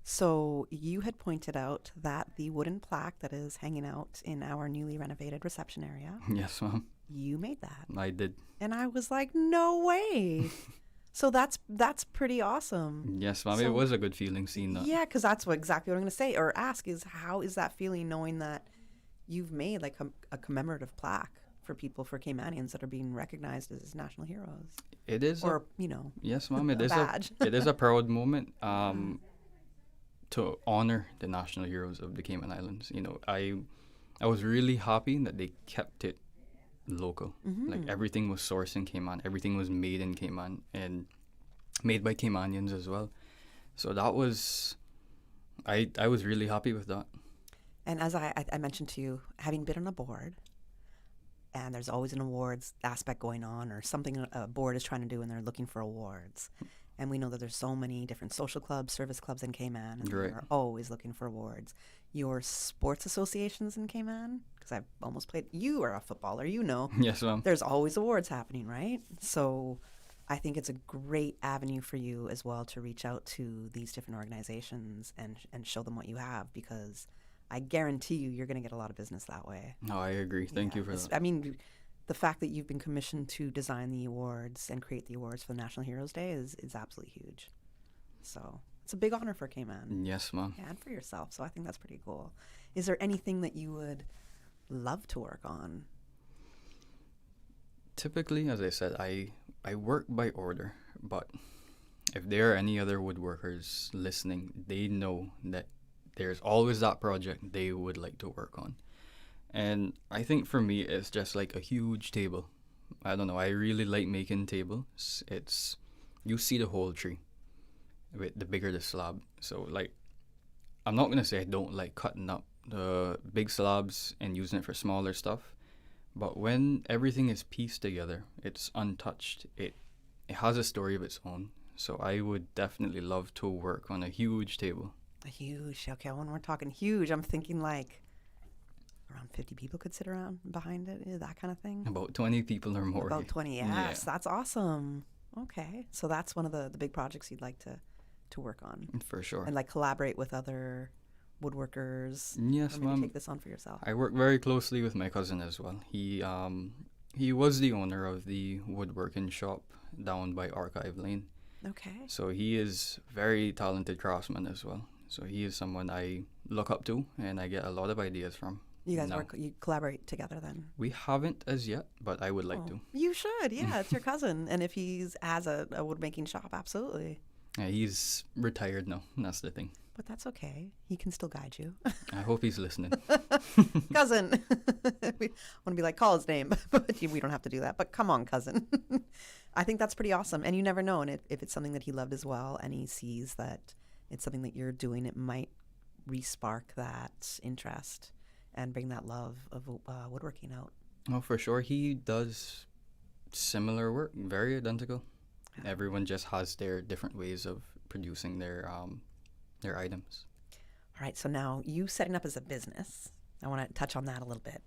So you had pointed out that the wooden plaque that is hanging out in our newly renovated reception area. Yes, Mom. You made that. I did. And I was like, no way. So that's pretty awesome. Yes, Mom. So, it was a good feeling seeing that. Yeah, because that's exactly what I'm going to say or ask is how is that feeling knowing that you've made like a commemorative plaque for people, for Caymanians that are being recognized as national heroes? It is. Or, Yes, Mom. It is badge. It is a proud moment. To honor the national heroes of the Cayman Islands. I was really happy that they kept it local. Mm-hmm. Like everything was sourced in Cayman, everything was made in Cayman and made by Caymanians as well. So that was, I was really happy with that. And as I mentioned to you, having been on a board, and there's always an awards aspect going on or something a board is trying to do and they're looking for awards. And we know that there's so many different social clubs, service clubs in Cayman, and Right. they're always looking for awards. Your sports associations in Cayman, because I've almost played, you are a footballer, Yes, Mom. there's always awards happening, right? So I think it's a great avenue for you as well to reach out to these different organizations and show them what you have, because I guarantee you're going to get a lot of business that way. No, I agree. Thank you for that. I mean, the fact that you've been commissioned to design the awards and create the awards for the National Heroes Day is absolutely huge. So it's a big honor for Cayman. Yes, Mom. Yeah, and for yourself. So I think that's pretty cool. Is there anything that you would love to work on? Typically, as I said, I work by order, but if there are any other woodworkers listening, they know that there's always that project they would like to work on. And I think for me, it's just like a huge table. I don't know, I really like making tables. You see the whole tree with the bigger the slab. So like, I'm not going to say I don't like cutting up the big slabs and using it for smaller stuff. But when everything is pieced together, it's untouched. It has a story of its own. So I would definitely love to work on a huge table. Okay, when we're talking huge, I'm thinking like around 50 people could sit around behind it, that kind of thing. About 20 people or more. About 20, yes. Yeah. That's awesome. Okay, so that's one of the big projects you'd like to work on. For sure. And like collaborate with other woodworkers. Yes, or maybe Mom. take this on for yourself. I work very closely with my cousin as well. He was the owner of the woodworking shop down by Archive Lane. Okay. So he is very talented craftsman as well. So he is someone I look up to and I get a lot of ideas from. You guys now. you collaborate together then? We haven't as yet, but I would like to. You should, yeah. It's your cousin. And if he has a wood making shop, absolutely. Yeah, he's retired now. That's the thing. But that's okay. He can still guide you. I hope he's listening. Cousin. We want to be like, call his name, but we don't have to do that. But come on, cousin. I think that's pretty awesome. And you never know. And if it's something that he loved as well, and he sees that it's something that you're doing, it might re-spark that interest and bring that love of woodworking out. Oh, for sure. He does similar work, very identical. Yeah. Everyone just has their different ways of producing their items. All right, so now you setting up as a business. I want to touch on that a little bit.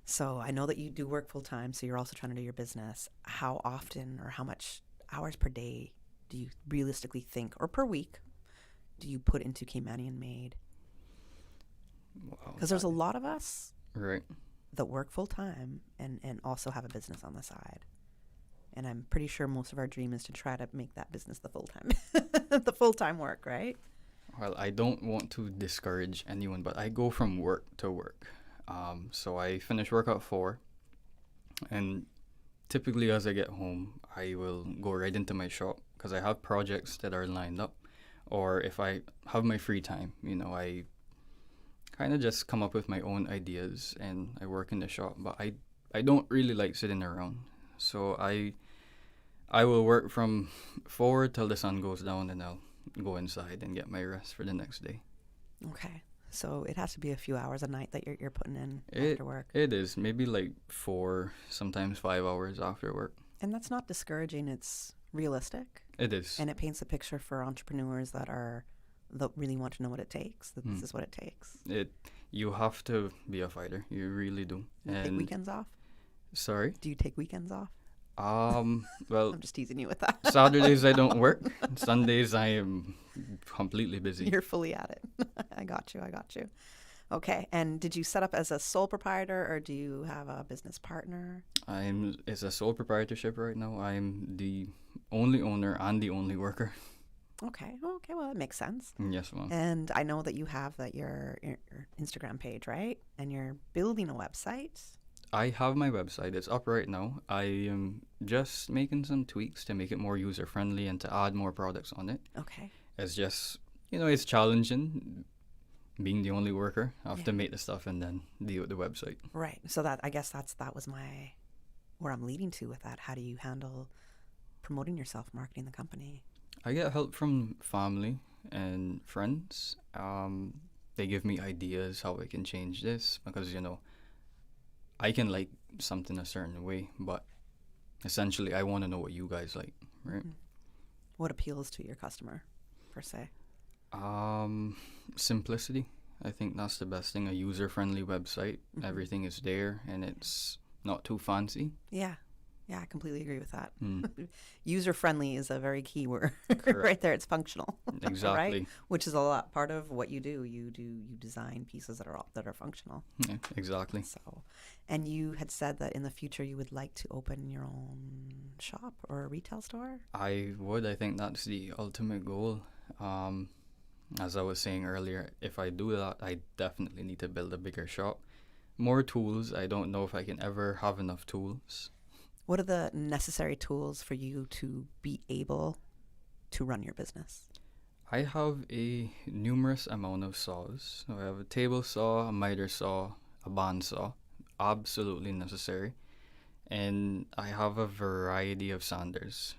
So I know that you do work full time, so you're also trying to do your business. How often or how much hours per day do you realistically think, or per week, do you put into CAYMANIANMADE? Because there's a lot of us that work full time and also have a business on the side. And I'm pretty sure most of our dream is to try to make that business the full-time the full-time work, right? Well, I don't want to discourage anyone, but I go from work to work. So I finish work at 4, and typically as I get home, I will go right into my shop because I have projects that are lined up. Or if I have my free time, I kind of just come up with my own ideas and I work in the shop. But I don't really like sitting around. So I will work from 4 till the sun goes down, and I'll go inside and get my rest for the next day. Okay. So it has to be a few hours a night that you're putting in after work. It is. Maybe like 4, sometimes 5 hours after work. And that's not discouraging. It's realistic. It is. And it paints a picture for entrepreneurs that really want to know what it takes, that this is what it takes. You have to be a fighter. You really do. Do you take weekends off? Sorry? Do you take weekends off? Well, I'm just teasing you with that. Saturdays I don't work. Sundays I am completely busy. You're fully at it. I got you. Okay. And did you set up as a sole proprietor, or do you have a business partner? It's a sole proprietorship right now. I'm the only owner and the only worker. Okay. Well, that makes sense. Yes, ma'am. And I know that you have your Instagram page, right? And you're building a website. I have my website. It's up right now. I am just making some tweaks to make it more user-friendly and to add more products on it. Okay. It's just, it's challenging being the only worker. I have to make the stuff and then deal with the website. Right. So that was where I'm leading to with that. How do you handle promoting yourself, marketing the company? I get help from family and friends. They give me ideas how I can change this because, I can like something a certain way, but essentially I want to know what you guys like, right? Mm-hmm. What appeals to your customer, per se? Simplicity. I think that's the best thing. A user-friendly website. Mm-hmm. Everything is there, and it's not too fancy. Yeah, I completely agree with that. User-friendly is a very key word right there. It's functional. Exactly. Right? Which is a lot part of what you do. You design pieces that are functional. Yeah, exactly. So, and you had said that in the future you would like to open your own shop or a retail store? I would. I think that's the ultimate goal. As I was saying earlier, if I do that, I definitely need to build a bigger shop. More tools. I don't know if I can ever have enough tools. What are the necessary tools for you to be able to run your business? I have a numerous amount of saws. So I have a table saw, a miter saw, a bandsaw, absolutely necessary. And I have a variety of sanders.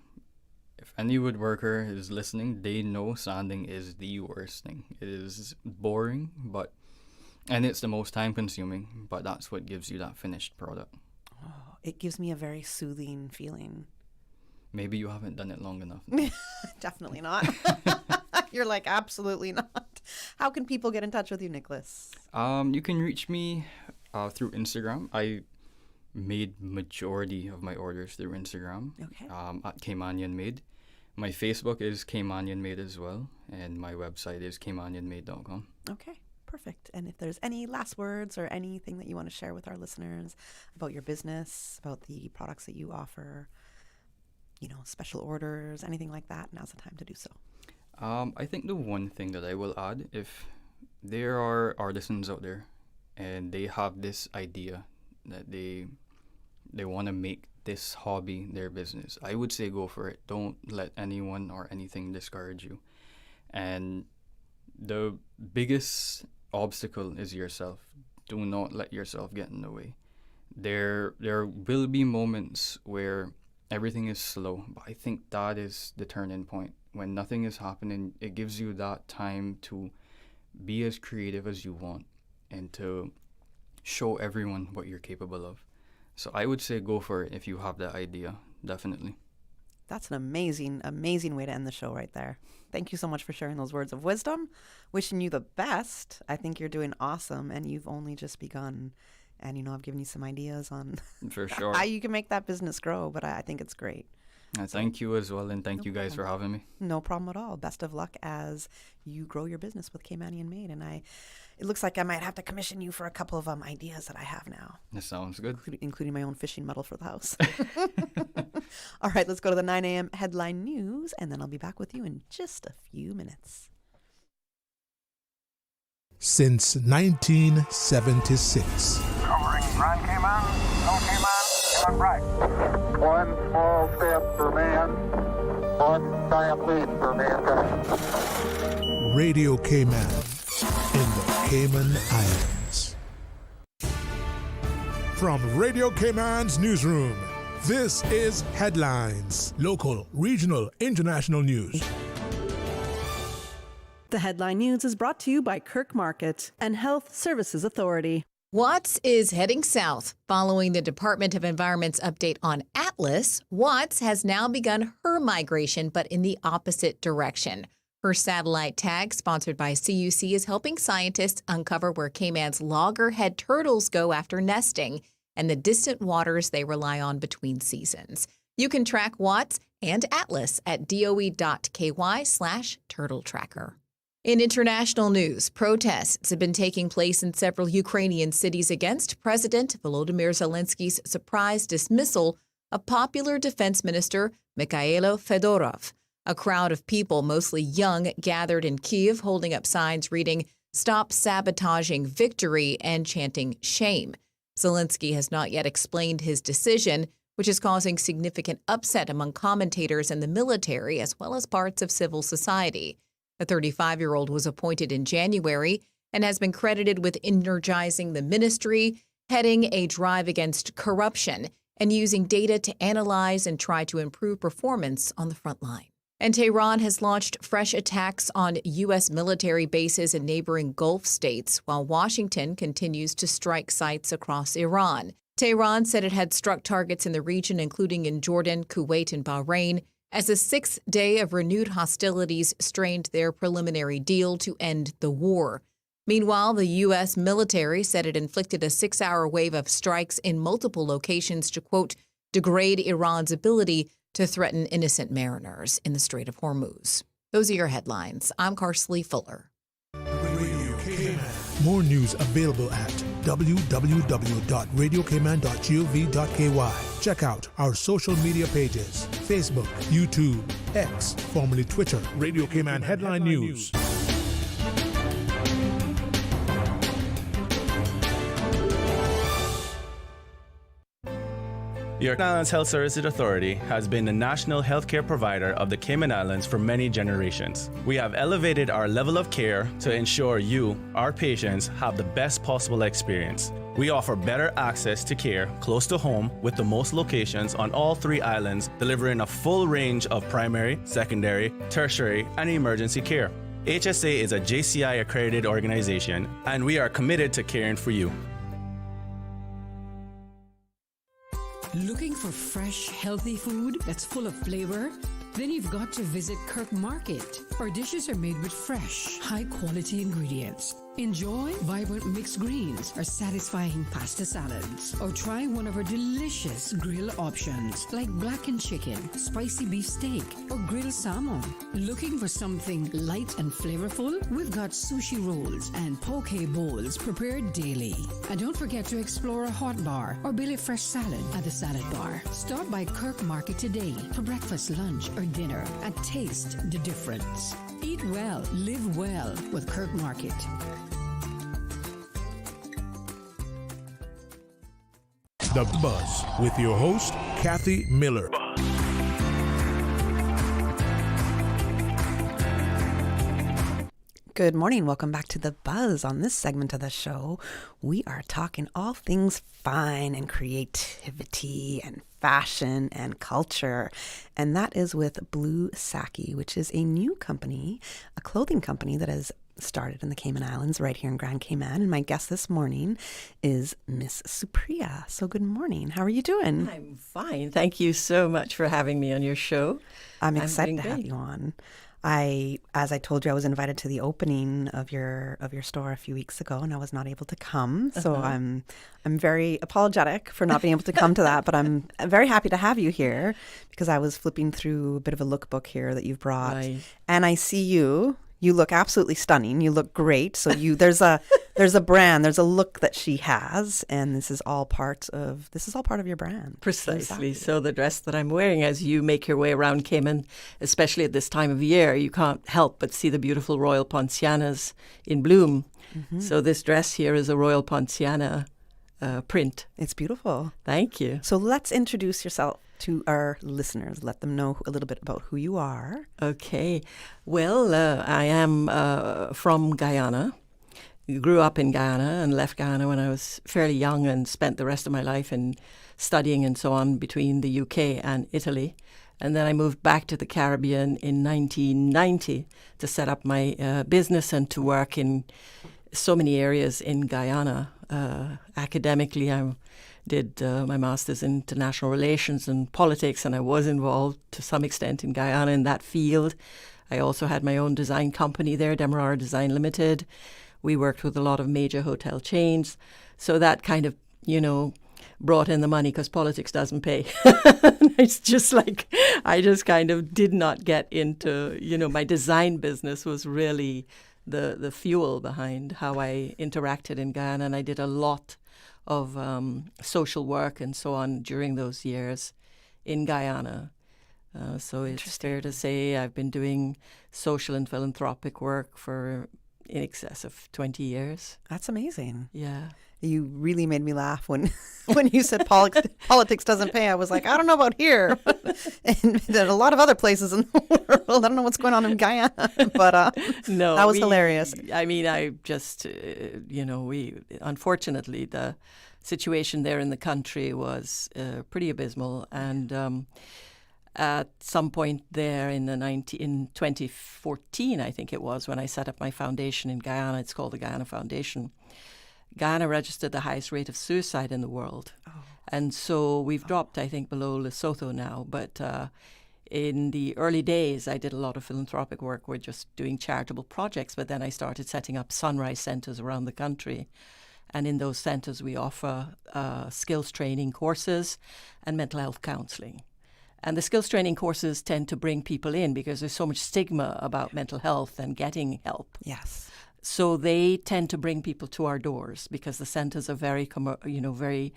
If any woodworker is listening, they know sanding is the worst thing. It is boring, and it's the most time consuming, but that's what gives you that finished product. Oh, it gives me a very soothing feeling. Maybe you haven't done it long enough. Definitely not. You're like, absolutely not. How can people get in touch with you, Nichcolas? You can reach me through Instagram. I made majority of my orders through Instagram. Okay. At CAYMANIANMADE. My Facebook is CAYMANIANMADE as well, and my website is CAYMANIANMADE.com. Okay. Perfect. And if there's any last words or anything that you want to share with our listeners about your business, about the products that you offer, special orders, anything like that, now's the time to do so. I think the one thing that I will add, if there are artisans out there and they have this idea that they want to make this hobby their business, I would say go for it. Don't let anyone or anything discourage you. And the biggest obstacle is yourself. Do not let yourself get in the way. There will be moments where everything is slow, but I think that is the turning point. When nothing is happening, it gives you that time to be as creative as you want and to show everyone what you're capable of. So I would say go for it if you have that idea, definitely. That's an amazing, amazing way to end the show right there. Thank you so much for sharing those words of wisdom. Wishing you the best. I think you're doing awesome, and you've only just begun. And, I've given you some ideas on for sure how you can make that business grow, but I think it's great. Thank you as well, and thank you guys for having me. No problem at all. Best of luck as you grow your business with CAYMANIANMADE. And it looks like I might have to commission you for a couple of ideas that I have now. That sounds good. Including my own fishing medal for the house. All right, let's go to the 9 a.m. headline news, and then I'll be back with you in just a few minutes. Since 1976. Covering Grand Cayman, no Cayman, on right. One small step for man, one giant leap for mankind. Radio Cayman in the Cayman Islands. From Radio Cayman's newsroom, this is Headlines. Local, regional, international news. The headline news is brought to you by Kirk Market and Health Services Authority. Watts is heading south. Following the Department of Environment's update on Atlas, Watts has now begun her migration, but in the opposite direction. Her satellite tag, sponsored by CUC, is helping scientists uncover where Cayman's loggerhead turtles go after nesting and the distant waters they rely on between seasons. You can track Watts and Atlas at doe.ky/turtle tracker. In international news, protests have been taking place in several Ukrainian cities against President Volodymyr Zelensky's surprise dismissal of popular Defense Minister Mikhailo Fedorov. A crowd of people, mostly young, gathered in Kyiv holding up signs reading, "Stop sabotaging victory," and chanting shame. Zelensky has not yet explained his decision, which is causing significant upset among commentators and the military, as well as parts of civil society. The 35-year-old was appointed in January and has been credited with energizing the ministry, heading a drive against corruption, and using data to analyze and try to improve performance on the front line. And Tehran has launched fresh attacks on U.S. military bases in neighboring Gulf states, while Washington continues to strike sites across Iran. Tehran said it had struck targets in the region, including in Jordan, Kuwait, and Bahrain, as a sixth day of renewed hostilities strained their preliminary deal to end the war. Meanwhile, the U.S. military said it inflicted a 6-hour wave of strikes in multiple locations to, quote, degrade Iran's ability to threaten innocent mariners in the Strait of Hormuz. Those are your headlines. I'm Karsley Fuller. Radio Cayman. More news available at www.radiocayman.gov.ky. Check out our social media pages: Facebook, YouTube, X, formerly Twitter, Radio Cayman Headline News. The Cayman Islands Health Services Authority has been the national healthcare provider of the Cayman Islands for many generations. We have elevated our level of care to ensure you, our patients, have the best possible experience. We offer better access to care close to home with the most locations on all 3 islands, delivering a full range of primary, secondary, tertiary, and emergency care. HSA is a JCI accredited organization, and we are committed to caring for you. Looking for fresh, healthy food that's full of flavor? Then you've got to visit Kirk Market. Our dishes are made with fresh, high-quality ingredients. Enjoy vibrant mixed greens or satisfying pasta salads. Or try one of our delicious grill options like blackened chicken, spicy beef steak, or grilled salmon. Looking for something light and flavorful? We've got sushi rolls and poke bowls prepared daily. And don't forget to explore a hot bar or belly fresh salad at the salad bar. Stop by Kirk Market today for breakfast, lunch, or dinner and taste the difference. Eat well, live well with Kirk Market. The Buzz with your host, Kathy Miller. Good morning. Welcome back to The Buzz. On this segment of the show, we are talking all things fine and creativity and fashion and culture. And that is with Blu Saki, which is a new company, a clothing company that has started in the Cayman Islands right here in Grand Cayman. And my guest this morning is Miss Supriya. So good morning. How are you doing? I'm fine. Thank you so much for having me on your show. I'm excited to have you on. As I told you, I was invited to the opening of your store a few weeks ago, and I was not able to come. So I'm very apologetic for not being able to come to that, but I'm very happy to have you here because I was flipping through a bit of a lookbook here that you've brought, Right. and I see you. You look absolutely stunning. You look great. So there's a brand, there's a look that she has, and this is all part of your brand. Precisely. So the dress that I'm wearing, as you make your way around Cayman, especially at this time of year, you can't help but see the beautiful Royal Poincianas in bloom. Mm-hmm. So this dress here is a Royal Poinciana print. It's beautiful. Thank you. So let's introduce yourself to our listeners. Let them know a little bit about who you are. Okay. Well, I am from Guyana. Grew up in Guyana and left Guyana when I was fairly young and spent the rest of my life in studying and so on between the UK and Italy. And then I moved back to the Caribbean in 1990 to set up my business and to work in so many areas in Guyana. Academically, I did my master's in international relations and politics, and I was involved to some extent in Guyana in that field. I also had my own design company there, Demerara Design Limited. We worked with a lot of major hotel chains. So that kind of, brought in the money because politics doesn't pay. It's just like I just kind of did not get into, my design business was really the fuel behind how I interacted in Guyana. And I did a lot of social work and so on during those years in Guyana. So it's fair to say I've been doing social and philanthropic work for in excess of 20 years. That's amazing. Yeah. You really made me laugh when you said politics doesn't pay. I was like, I don't know about here. And a lot of other places in the world. I don't know what's going on in Guyana. But no, that was hilarious. I mean, I just, unfortunately, the situation there in the country was pretty abysmal. And at some point there in 2014, I think it was, when I set up my foundation in Guyana, it's called the Guyana Foundation. Guyana registered the highest rate of suicide in the world. Oh. And so we've dropped, I think, below Lesotho now. But in the early days, I did a lot of philanthropic work. We're just doing charitable projects. But then I started setting up sunrise centers around the country. And in those centers, we offer skills training courses and mental health counseling. And the skills training courses tend to bring people in because there's so much stigma about mental health and getting help. Yes. So they tend to bring people to our doors because the centers are very, very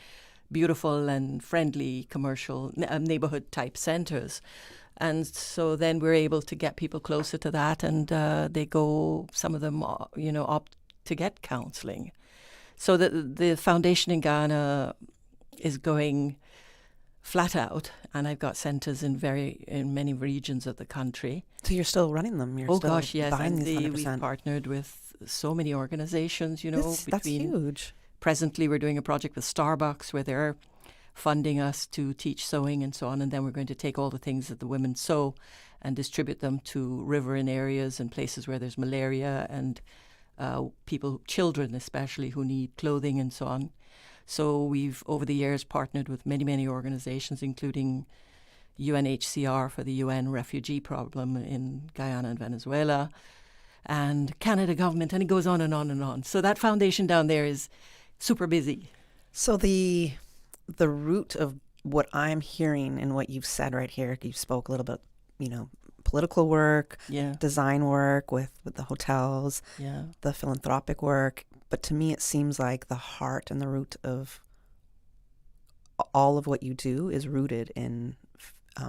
beautiful and friendly commercial neighborhood type centers. And so then we're able to get people closer to that, and they go, some of them, opt to get counseling. So the foundation in Ghana is going flat out, and I've got centers in many regions of the country. So you're still running them? You're still gosh, yes. buying And these 100%. we've partnered with so many organizations, That's huge. Presently, we're doing a project with Starbucks where they're funding us to teach sewing and so on, and then we're going to take all the things that the women sew and distribute them to riverine areas and places where there's malaria and children especially, who need clothing and so on. So we've, over the years, partnered with many, many organizations, including UNHCR for the UN refugee problem in Guyana and Venezuela, and Canada government, and it goes on and on and on. So that foundation down there is super busy. So the root of what I'm hearing and what you've said right here, you spoke a little bit, political work, design work with the hotels, the philanthropic work. But to me, it seems like the heart and the root of all of what you do is rooted in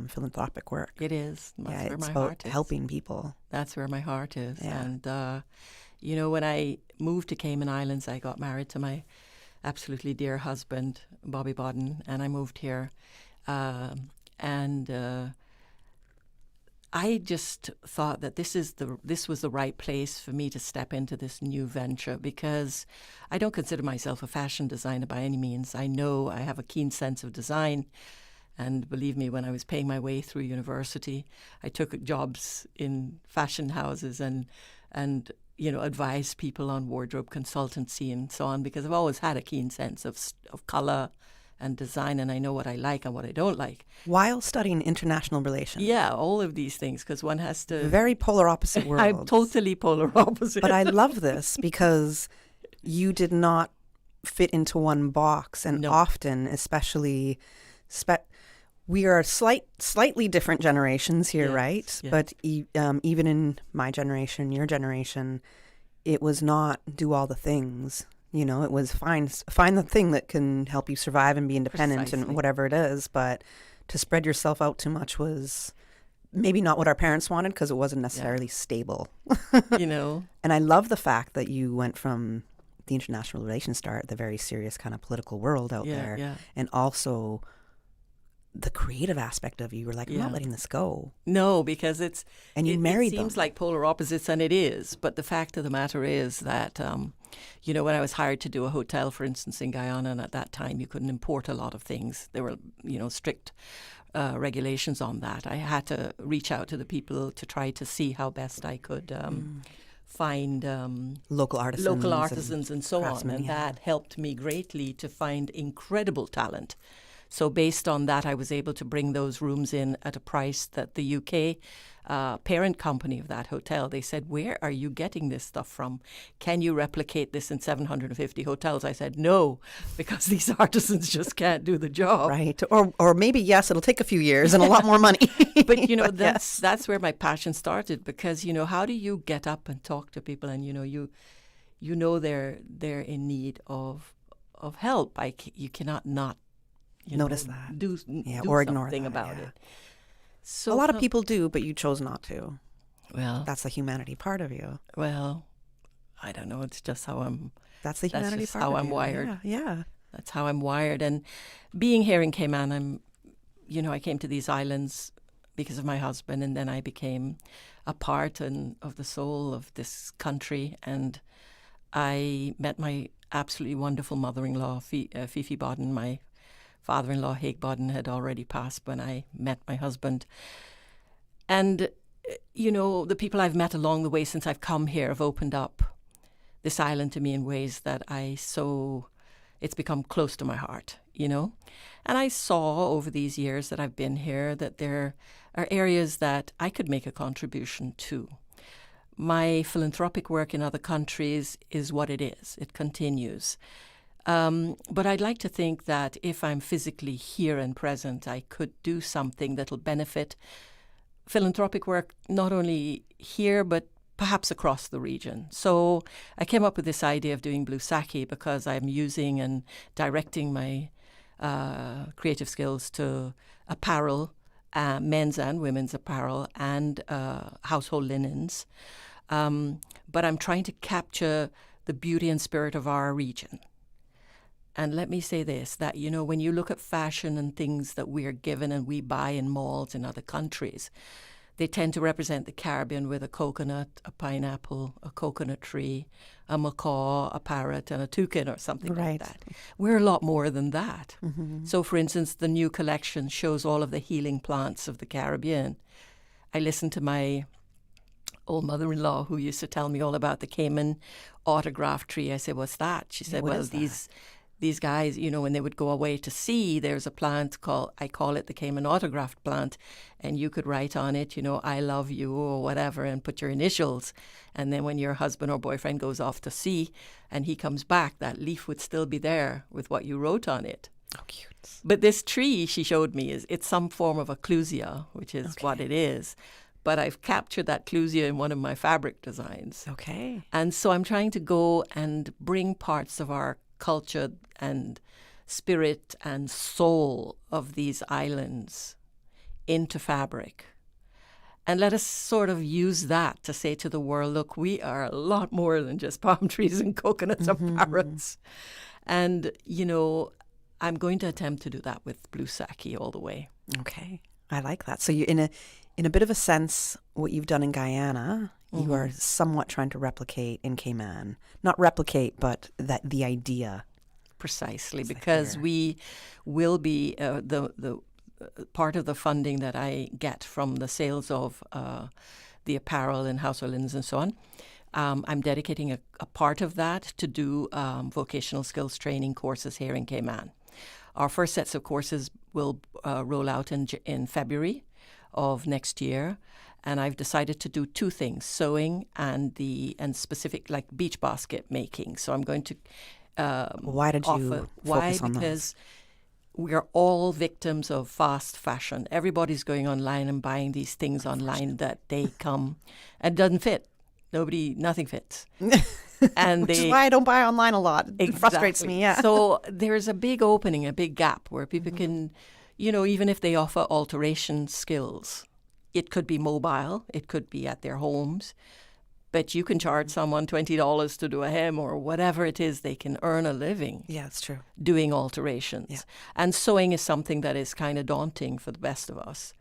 philanthropic work. It is. That's where my about heart is. Helping people. That's where my heart is. Yeah. And, when I moved to Cayman Islands, I got married to my absolutely dear husband, Bobby Bodden, and I moved here. I just thought that this was the right place for me to step into this new venture, because I don't consider myself a fashion designer by any means. I know I have a keen sense of design, and believe me, when I was paying my way through university, I took jobs in fashion houses and advised people on wardrobe consultancy and so on, because I've always had a keen sense of color and design, and I know what I like and what I don't like. While studying international relations. Yeah, all of these things, because one has to... Very polar opposite worlds. I'm totally polar opposite. But I love this because you did not fit into one box, and often, especially... we are slightly different generations here, right? Yes. But even in my generation, your generation, it was not do all the things. It was find the thing that can help you survive and be independent and whatever it is. But to spread yourself out too much was maybe not what our parents wanted, because it wasn't necessarily stable. And I love the fact that you went from the international relations start, the very serious kind of political world out there, and also the creative aspect of you. Were like, I'm not letting this go. No, because it married seems them. like polar opposites, and it is. But the fact of the matter is that, when I was hired to do a hotel, for instance, in Guyana, and at that time you couldn't import a lot of things. There were, strict regulations on that. I had to reach out to the people to try to see how best I could find local artisans and so on. And that helped me greatly to find incredible talent. So based on that, I was able to bring those rooms in at a price that the UK parent company of that hotel, they said, where are you getting this stuff from? Can you replicate this in 750 hotels? I said, no, because these artisans just can't do the job. Right. Or maybe, yes, it'll take a few years and a lot more money. But, that's where my passion started, because, how do you get up and talk to people and, they're in need of help. You cannot not notice that. Do or ignore something that, about it. So a lot of people do, but you chose not to. Well, that's the humanity part of you. Well, I don't know. It's just how I'm. That's the humanity part how of I'm you. wired. Yeah. That's how I'm wired. And being here in Cayman, I came to these islands because of my husband, and then I became a part of the soul of this country. And I met my absolutely wonderful mother-in-law, Fifi Bodden. My father-in-law, Haig Bodden, had already passed when I met my husband. And, the people I've met along the way since I've come here have opened up this island to me in ways that it's become close to my heart, And I saw over these years that I've been here that there are areas that I could make a contribution to. My philanthropic work in other countries is what it is. It continues. But I'd like to think that if I'm physically here and present, I could do something that'll benefit philanthropic work not only here, but perhaps across the region. So I came up with this idea of doing Blu Saki because I'm using and directing my creative skills to apparel, men's and women's apparel, and household linens. But I'm trying to capture the beauty and spirit of our region. And let me say this, that, when you look at fashion and things that we are given and we buy in malls in other countries, they tend to represent the Caribbean with a coconut, a pineapple, a coconut tree, a macaw, a parrot, and a toucan or something like that. We're a lot more than that. Mm-hmm. So, for instance, the new collection shows all of the healing plants of the Caribbean. I listened to my old mother-in-law who used to tell me all about the Cayman autograph tree. I said, what's that? She said, these guys, when they would go away to sea, there's a plant I call it the Cayman autograph plant, and you could write on it, I love you or whatever, and put your initials. And then when your husband or boyfriend goes off to sea and he comes back, that leaf would still be there with what you wrote on it. Oh, cute. But this tree she showed me, it's some form of a clusia, which is what it is. But I've captured that clusia in one of my fabric designs. Okay. And so I'm trying to go and bring parts of our culture and spirit and soul of these islands into fabric. And let us sort of use that to say to the world, look, we are a lot more than just palm trees and coconuts and parrots. And, I'm going to attempt to do that with Blu Saki all the way. Okay. I like that. So you in a bit of a sense, what you've done in Guyana, you are somewhat trying to replicate in Cayman. Not replicate, but the idea. Precisely, because we will be the part of the funding that I get from the sales of the apparel and household linens and so on. I'm dedicating a part of that to do vocational skills training courses here in Cayman. Our first sets of courses will roll out in February of next year, and I've decided to do two things: sewing and specific like beach basket making. So I'm going to why did you focus on because we are all victims of fast fashion. Everybody's going online and buying these things online that they come and it doesn't fit. Nothing fits. And Which is why I don't buy online a lot. It frustrates me, yeah. So there's a big opening, a big gap where people can, even if they offer alteration skills, it could be mobile, it could be at their homes, but you can charge someone $20 to do a hem or whatever it is, they can earn a living. Yeah, it's true. Doing alterations. Yeah. And sewing is something that is kind of daunting for the best of us.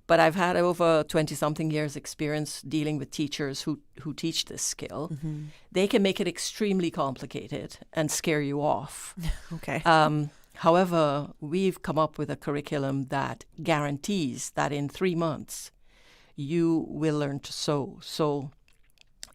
But I've had over 20-something years experience dealing with teachers who teach this skill. Mm-hmm. They can make it extremely complicated and scare you off. Okay. However, we've come up with a curriculum that guarantees that in 3 months you will learn to sew. So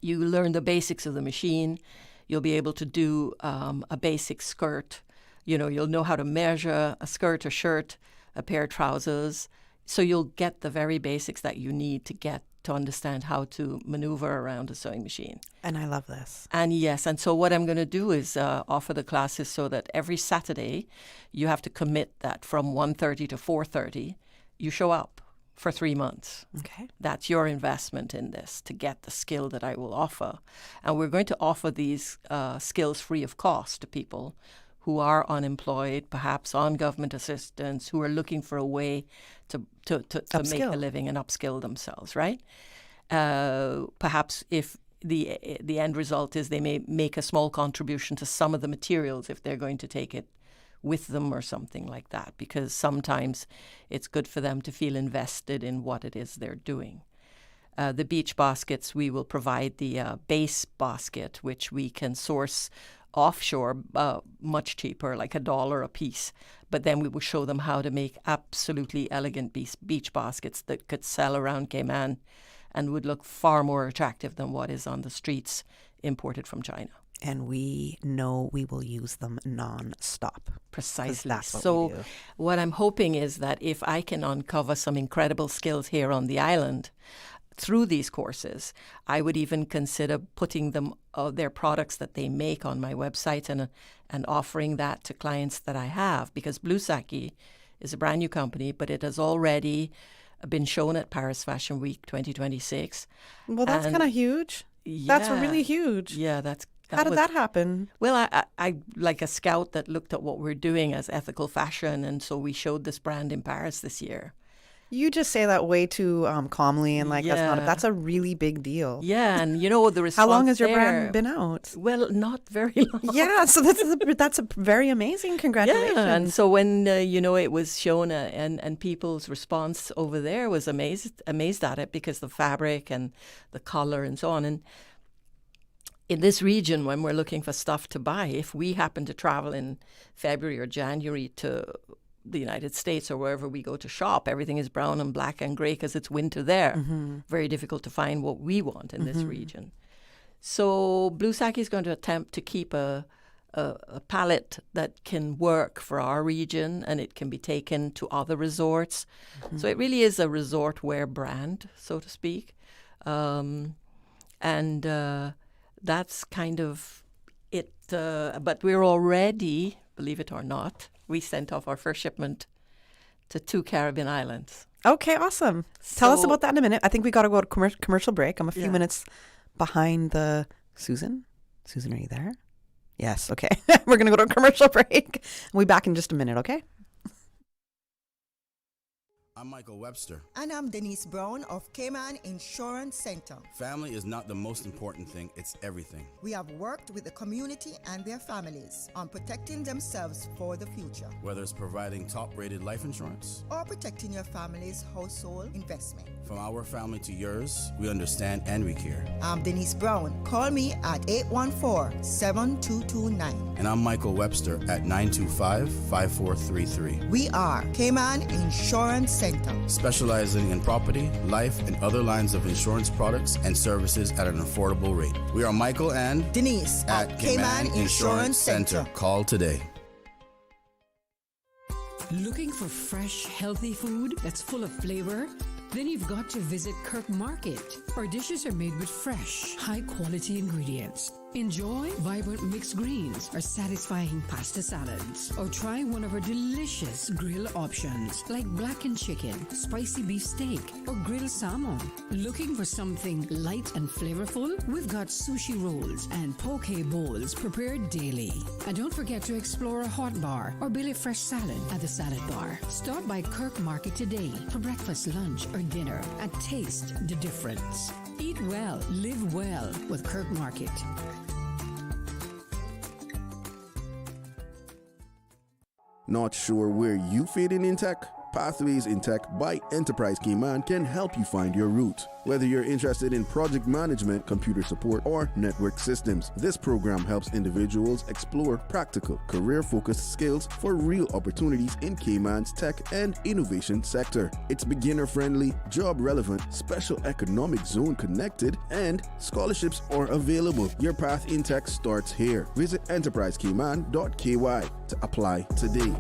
you learn the basics of the machine. You'll be able to do a basic skirt. You'll know how to measure a skirt, a shirt, a pair of trousers. So you'll get the very basics that you need to understand how to maneuver around a sewing machine. And I love this. And yes, and so what I'm going to do is offer the classes so that every Saturday you have to commit that from 1:30 to 4:30 you show up for 3 months. Okay. That's your investment in this to get the skill that I will offer. And we're going to offer these skills free of cost to people who are unemployed, perhaps on government assistance, who are looking for a way to make a living and upskill themselves, right? Perhaps if the end result is they may make a small contribution to some of the materials if they're going to take it with them or something like that, because sometimes it's good for them to feel invested in what it is they're doing. The beach baskets, we will provide the base basket, which we can source offshore much cheaper, like $1 a piece. But then we will show them how to make absolutely elegant beach baskets that could sell around Cayman and would look far more attractive than what is on the streets imported from China. And we know we will use them non-stop. Precisely. That's what so we do. What I'm hoping is that if I can uncover some incredible skills here on the island through these courses, I would even consider putting them their products that they make on my website and offering that to clients that I have, because Blu Saki is a brand new company, but it has already been shown at Paris Fashion Week 2026. Well, that's kind of huge. Yeah, that's really huge. Yeah, How did that happen? Well, I like a scout that looked at what we're doing as ethical fashion, and so we showed this brand in Paris this year. You just say that way too calmly, and that's a really big deal. Yeah, and the response. How long has your brand been out? Well, not very long. Yeah, so that's a very amazing. Congratulations. Yeah, and so when it was shown and people's response over there was amazed at it because the fabric and the color and so on. And in this region, when we're looking for stuff to buy, if we happen to travel in February or January to the United States or wherever we go to shop, everything is brown and black and gray because it's winter there. Mm-hmm. Very difficult to find what we want in this region. So Blu Saki is going to attempt to keep a palette that can work for our region, and it can be taken to other resorts. Mm-hmm. So it really is a resort wear brand, so to speak. That's kind of it. But we're already, believe it or not, we sent off our first shipment to 2 Caribbean islands. Okay, awesome. Tell us about that in a minute. I think we got to go to commercial break. I'm a few minutes behind the... Susan, are you there? Yes, okay. We're going to go to a commercial break. We'll be back in just a minute, okay? I'm Michael Webster. And I'm Denise Brown of Cayman Insurance Center. Family is not the most important thing, it's everything. We have worked with the community and their families on protecting themselves for the future. Whether it's providing top-rated life insurance or protecting your family's household investment. From our family to yours, we understand and we care. I'm Denise Brown. Call me at 814-7229. And I'm Michael Webster at 925-5433. We are Cayman Insurance Center. Specializing in property, life, and other lines of insurance products and services at an affordable rate. We are Michael and Denise at Cayman Insurance Center. Call today. Looking for fresh, healthy food that's full of flavor? Then you've got to visit Kirk Market. Our dishes are made with fresh, high-quality ingredients. Enjoy vibrant mixed greens or satisfying pasta salads. Or try one of our delicious grill options like blackened chicken, spicy beef steak, or grilled salmon. Looking for something light and flavorful? We've got sushi rolls and poke bowls prepared daily. And don't forget to explore a hot bar or Billy Fresh salad at the salad bar. Stop by Kirk Market today for breakfast, lunch, or dinner and taste the difference. Eat well, live well with Kirk Market. Not sure where you fit in tech? Pathways in Tech by Enterprise Cayman can help you find your route. Whether you're interested in project management, computer support, or network systems, this program helps individuals explore practical, career-focused skills for real opportunities in Cayman's tech and innovation sector. It's beginner-friendly, job-relevant, special economic zone connected, and scholarships are available. Your path in tech starts here. Visit enterprisecayman.ky to apply today.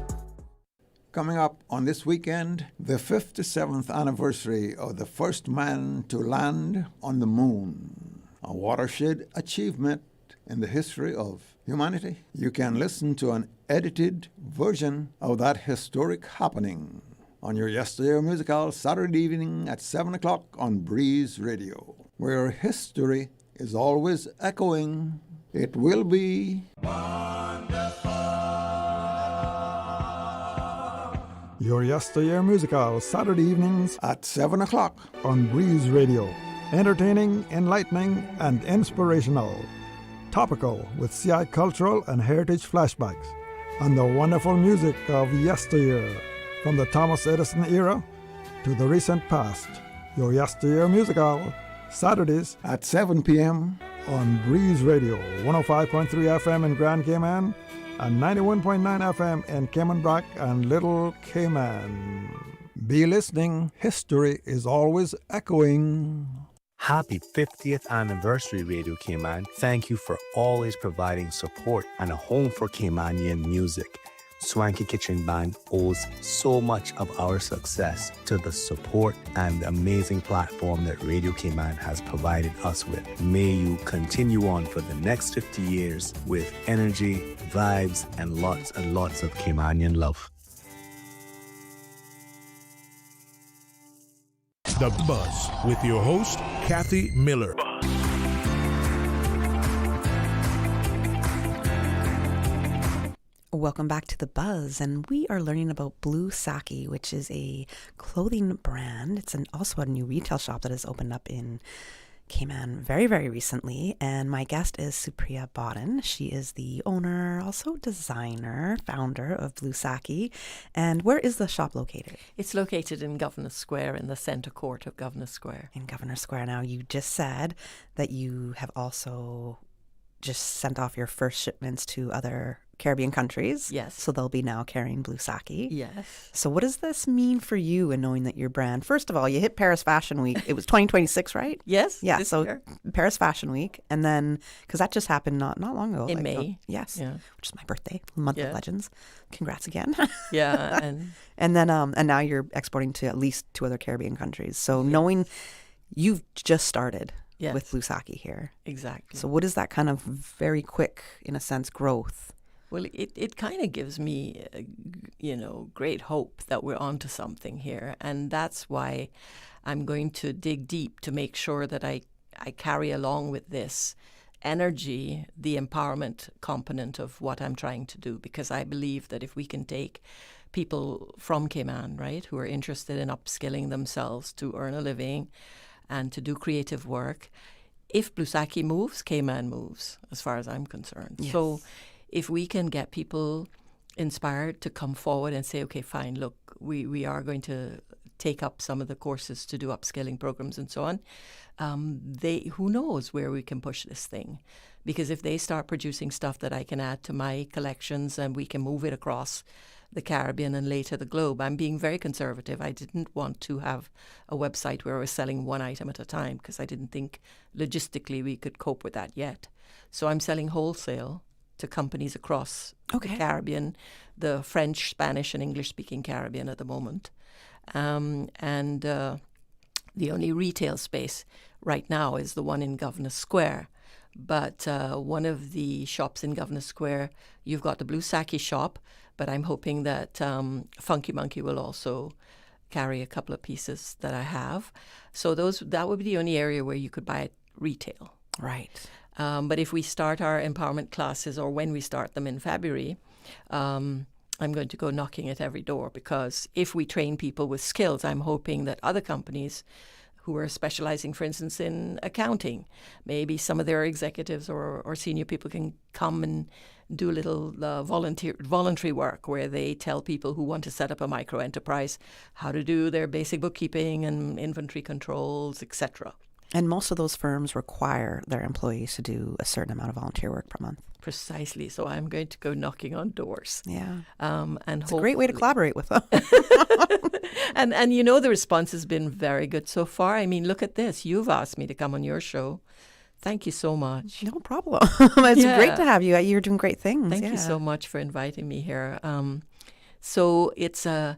Coming up on this weekend, the 57th anniversary of the first man to land on the moon, a watershed achievement in the history of humanity. You can listen to an edited version of that historic happening on your Yesteryear Musical Saturday evening at 7 o'clock on Breeze Radio, where history is always echoing. It will be your Yesteryear Musical, Saturday evenings at 7 o'clock on Breeze Radio. Entertaining, enlightening, and inspirational. Topical with CI cultural and heritage flashbacks. And the wonderful music of yesteryear. From the Thomas Edison era to the recent past. Your Yesteryear Musical, Saturdays at 7 p.m. on Breeze Radio. 105.3 FM in Grand Cayman. And 91.9 FM in Cayman Brac and Little Cayman. Be listening. History is always echoing. Happy 50th anniversary, Radio Cayman. Thank you for always providing support and a home for Caymanian music. Swanky Kitchen Band owes so much of our success to the support and the amazing platform that Radio Cayman has provided us with. May you continue on for the next 50 years with energy, vibes, and lots of Caymanian love. The Buzz with your host, Kathy Miller. Welcome back to The Buzz, and we are learning about Blu Saki, which is a clothing brand. It's also a new retail shop that has opened up in Cayman very, very recently, and my guest is Supriya Bodden. She is the owner, also designer, founder of Blu Saki. And where is the shop located? It's located in Governor Square, in the centre court of Governor Square. In Governor Square. Now, you just said that you have also just sent off your first shipments to other Caribbean countries. Yes. So they'll be now carrying Blu Saki. Yes. So what does this mean for you in knowing that your brand, first of all, you hit Paris Fashion Week. It was 2026, right? Yes. Yeah. This So year. Paris Fashion Week. And then, because that just happened not long ago. In May. Yes. Yeah. Which is my birthday, month of legends. Congrats again. Yeah. And then, and now you're exporting to at least 2 other Caribbean countries. So knowing you've just started. Yes. With Blu Saki here. Exactly. So what is that kind of very quick, in a sense, growth? Well, it kind of gives me, great hope that we're onto something here. And that's why I'm going to dig deep to make sure that I carry along with this energy the empowerment component of what I'm trying to do, because I believe that if we can take people from Cayman, right, who are interested in upskilling themselves to earn a living and to do creative work, if Blu Saki moves, Cayman moves, as far as I'm concerned. Yes. So if we can get people inspired to come forward and say, okay, fine, look, we are going to take up some of the courses to do upskilling programs and so on, who knows where we can push this thing. Because if they start producing stuff that I can add to my collections and we can move it across the Caribbean and later the globe. I'm being very conservative. I didn't want to have a website where I was selling one item at a time because I didn't think logistically we could cope with that yet. So I'm selling wholesale to companies across the Caribbean, the French, Spanish, and English-speaking Caribbean at the moment. The only retail space right now is the one in Governor Square. But one of the shops in Governor Square, you've got the Blu Saki shop, but I'm hoping that Funky Monkey will also carry a couple of pieces that I have. So that would be the only area where you could buy it retail. Right. But if we start our empowerment classes, or when we start them in February, I'm going to go knocking at every door, because if we train people with skills, I'm hoping that other companies who are specializing, for instance, in accounting, maybe some of their executives or senior people can come and do a little voluntary work where they tell people who want to set up a micro enterprise how to do their basic bookkeeping and inventory controls, etc. And most of those firms require their employees to do a certain amount of volunteer work per month. Precisely. So I'm going to go knocking on doors. Yeah. And it's a great way to collaborate with them. and you know, the response has been very good so far. I mean, look at this. You've asked me to come on your show. Thank you so much. No problem. It's great to have you. You're doing great things. Thank you so much for inviting me here. So it's the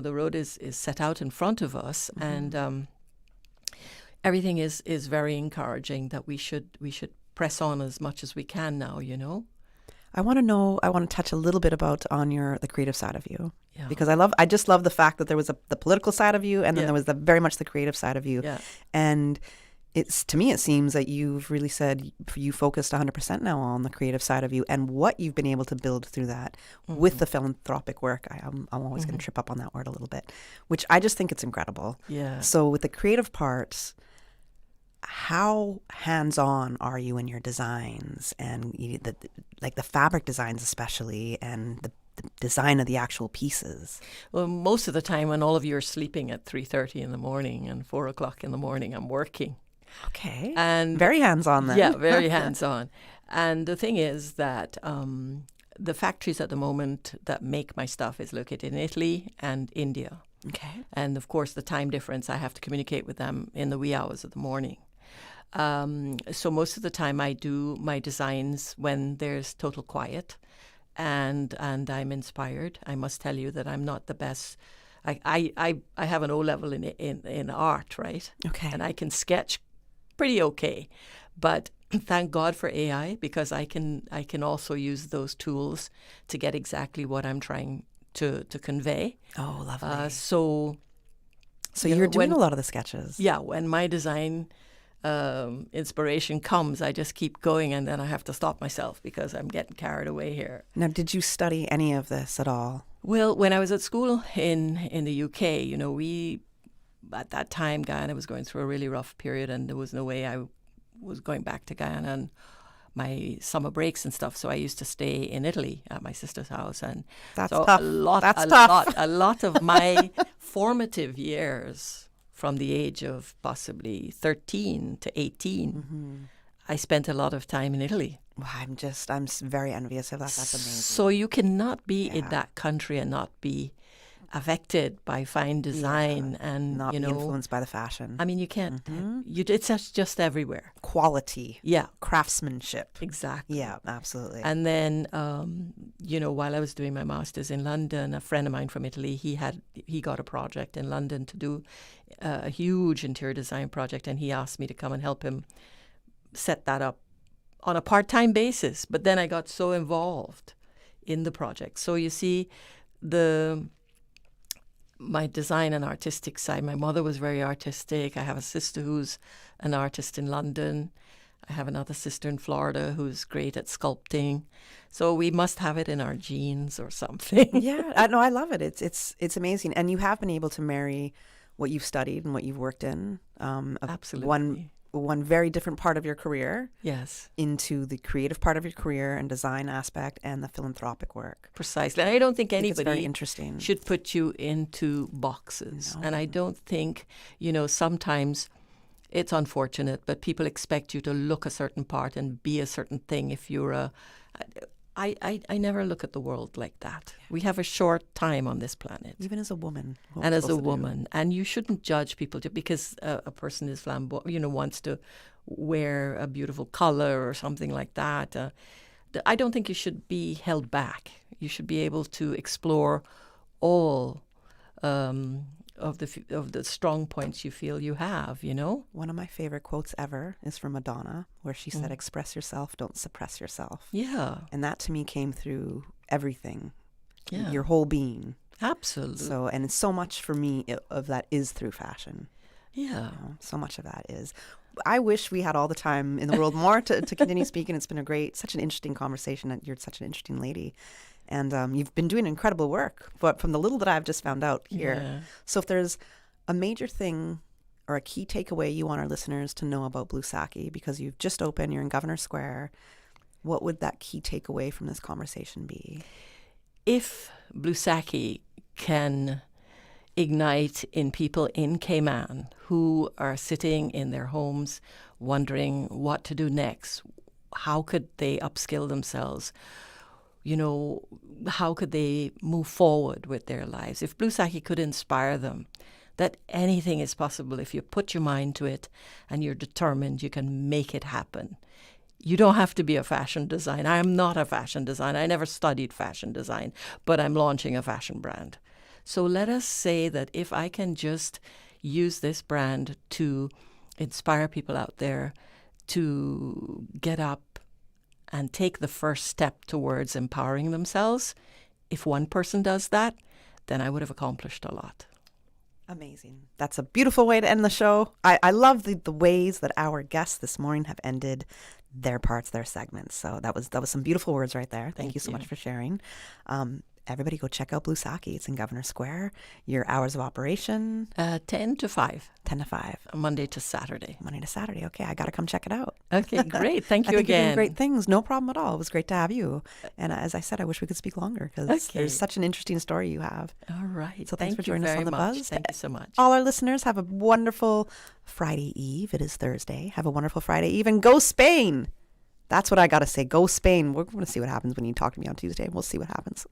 road is set out in front of us, and everything is very encouraging that we should press on as much as we can now, you know. I want to touch a little bit on the creative side of you. Yeah. Because I just love the fact that there was the political side of you, and then there was very much the creative side of you. Yeah. And to me, it seems that you've really said you focused 100% now on the creative side of you and what you've been able to build through that with the philanthropic work. I'm always going to trip up on that word a little bit, which I just think it's incredible. Yeah. So with the creative parts, how hands-on are you in your designs, and the fabric designs especially, and the design of the actual pieces? Well, most of the time when all of you are sleeping at 3:30 in the morning and 4 o'clock in the morning, I'm working. Okay. And very hands-on then. Yeah, very hands-on. And the thing is that the factories at the moment that make my stuff is located in Italy and India. Okay. And of course, the time difference, I have to communicate with them in the wee hours of the morning. So most of the time I do my designs when there's total quiet and I'm inspired. I must tell you that I'm not the best. I have an O level in art, right? Okay. And I can sketch pretty okay. But thank God for AI, because I can also use those tools to get exactly what I'm trying to convey. Oh, lovely. So you're doing a lot of the sketches. Yeah, when my design inspiration comes, I just keep going, and then I have to stop myself because I'm getting carried away here. Now, did you study any of this at all? Well, when I was at school in the UK, you know, at that time, Guyana was going through a really rough period, and there was no way I was going back to Guyana and my summer breaks and stuff. So I used to stay in Italy at my sister's house, and that's so tough. A lot of my formative years, from the age of possibly 13 to 18, I spent a lot of time in Italy. Well, I'm very envious of that. That's amazing. So you cannot be in that country and not be affected by fine design and not be influenced by the fashion. I mean, you can't. It's just everywhere. Quality. Yeah. Craftsmanship. Exactly. Yeah, absolutely. And then, while I was doing my master's in London, a friend of mine from Italy, he got a project in London to do a huge interior design project, and he asked me to come and help him set that up on a part-time basis. But then I got so involved in the project. So you see, my design and artistic side. My mother was very artistic. I have a sister who's an artist in London. I have another sister in Florida who's great at sculpting. So we must have it in our genes or something. Yeah, no, I love it. It's amazing. And you have been able to marry what you've studied and what you've worked in. Absolutely. One very different part of your career. Yes. Into the creative part of your career and design aspect and the philanthropic work. Precisely. And I don't think it's anybody very interesting. should put you into boxes. No. And I don't think, sometimes it's unfortunate, but people expect you to look a certain part and be a certain thing if you're I never look at the world like that. Yeah. We have a short time on this planet. Even as a woman. And as a woman. And you shouldn't judge people because a person is flamboyant, wants to wear a beautiful color or something like that. I don't think you should be held back. You should be able to explore all of the strong points you feel you have, One of my favorite quotes ever is from Madonna, where she said, express yourself, don't suppress yourself. Yeah. And that to me came through everything, yeah. Your whole being. Absolutely. And so much for me of that is through fashion. Yeah. So much of that is. I wish we had all the time in the world more to continue speaking. It's been such an interesting conversation. You're such an interesting lady. And you've been doing incredible work, but from the little that I've just found out here. Yeah. So if there's a major thing or a key takeaway you want our listeners to know about Blu Saki, because you've just opened, you're in Governor Square, what would that key takeaway from this conversation be? If Blu Saki can ignite in people in Cayman who are sitting in their homes wondering what to do next, how could they upskill themselves? How could they move forward with their lives? If Blu Saki could inspire them, that anything is possible if you put your mind to it and you're determined, you can make it happen. You don't have to be a fashion designer. I am not a fashion designer. I never studied fashion design, but I'm launching a fashion brand. So let us say that if I can just use this brand to inspire people out there to get up and take the first step towards empowering themselves, if one person does that, then I would have accomplished a lot. Amazing. That's a beautiful way to end the show. I love the ways that our guests this morning have ended their parts, their segments. So that was some beautiful words right there. Thank you so much for sharing. Everybody go check out Blu Saki. It's in Governor Square. Your hours of operation? 10 to 5. 10 to 5. Monday to Saturday. Monday to Saturday. Okay, I got to come check it out. Okay, great. Thank you I think again. You're doing great things. No problem at all. It was great to have you. And as I said, I wish we could speak longer because there's such an interesting story you have. All right. So thanks for joining us on The Buzz. Thank you so much. All our listeners, have a wonderful Friday Eve. It is Thursday. Have a wonderful Friday Eve and go Spain. That's what I got to say. Go Spain. We're going to see what happens when you talk to me on Tuesday. We'll see what happens.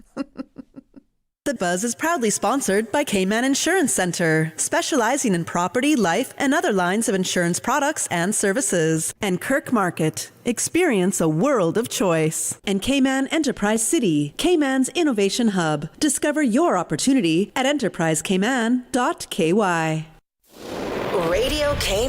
The Buzz is proudly sponsored by Cayman Insurance Center, specializing in property, life, and other lines of insurance products and services. And Kirk Market, experience a world of choice. And Cayman Enterprise City, Cayman's innovation hub. Discover your opportunity at enterprisecayman.ky. Radio Cayman.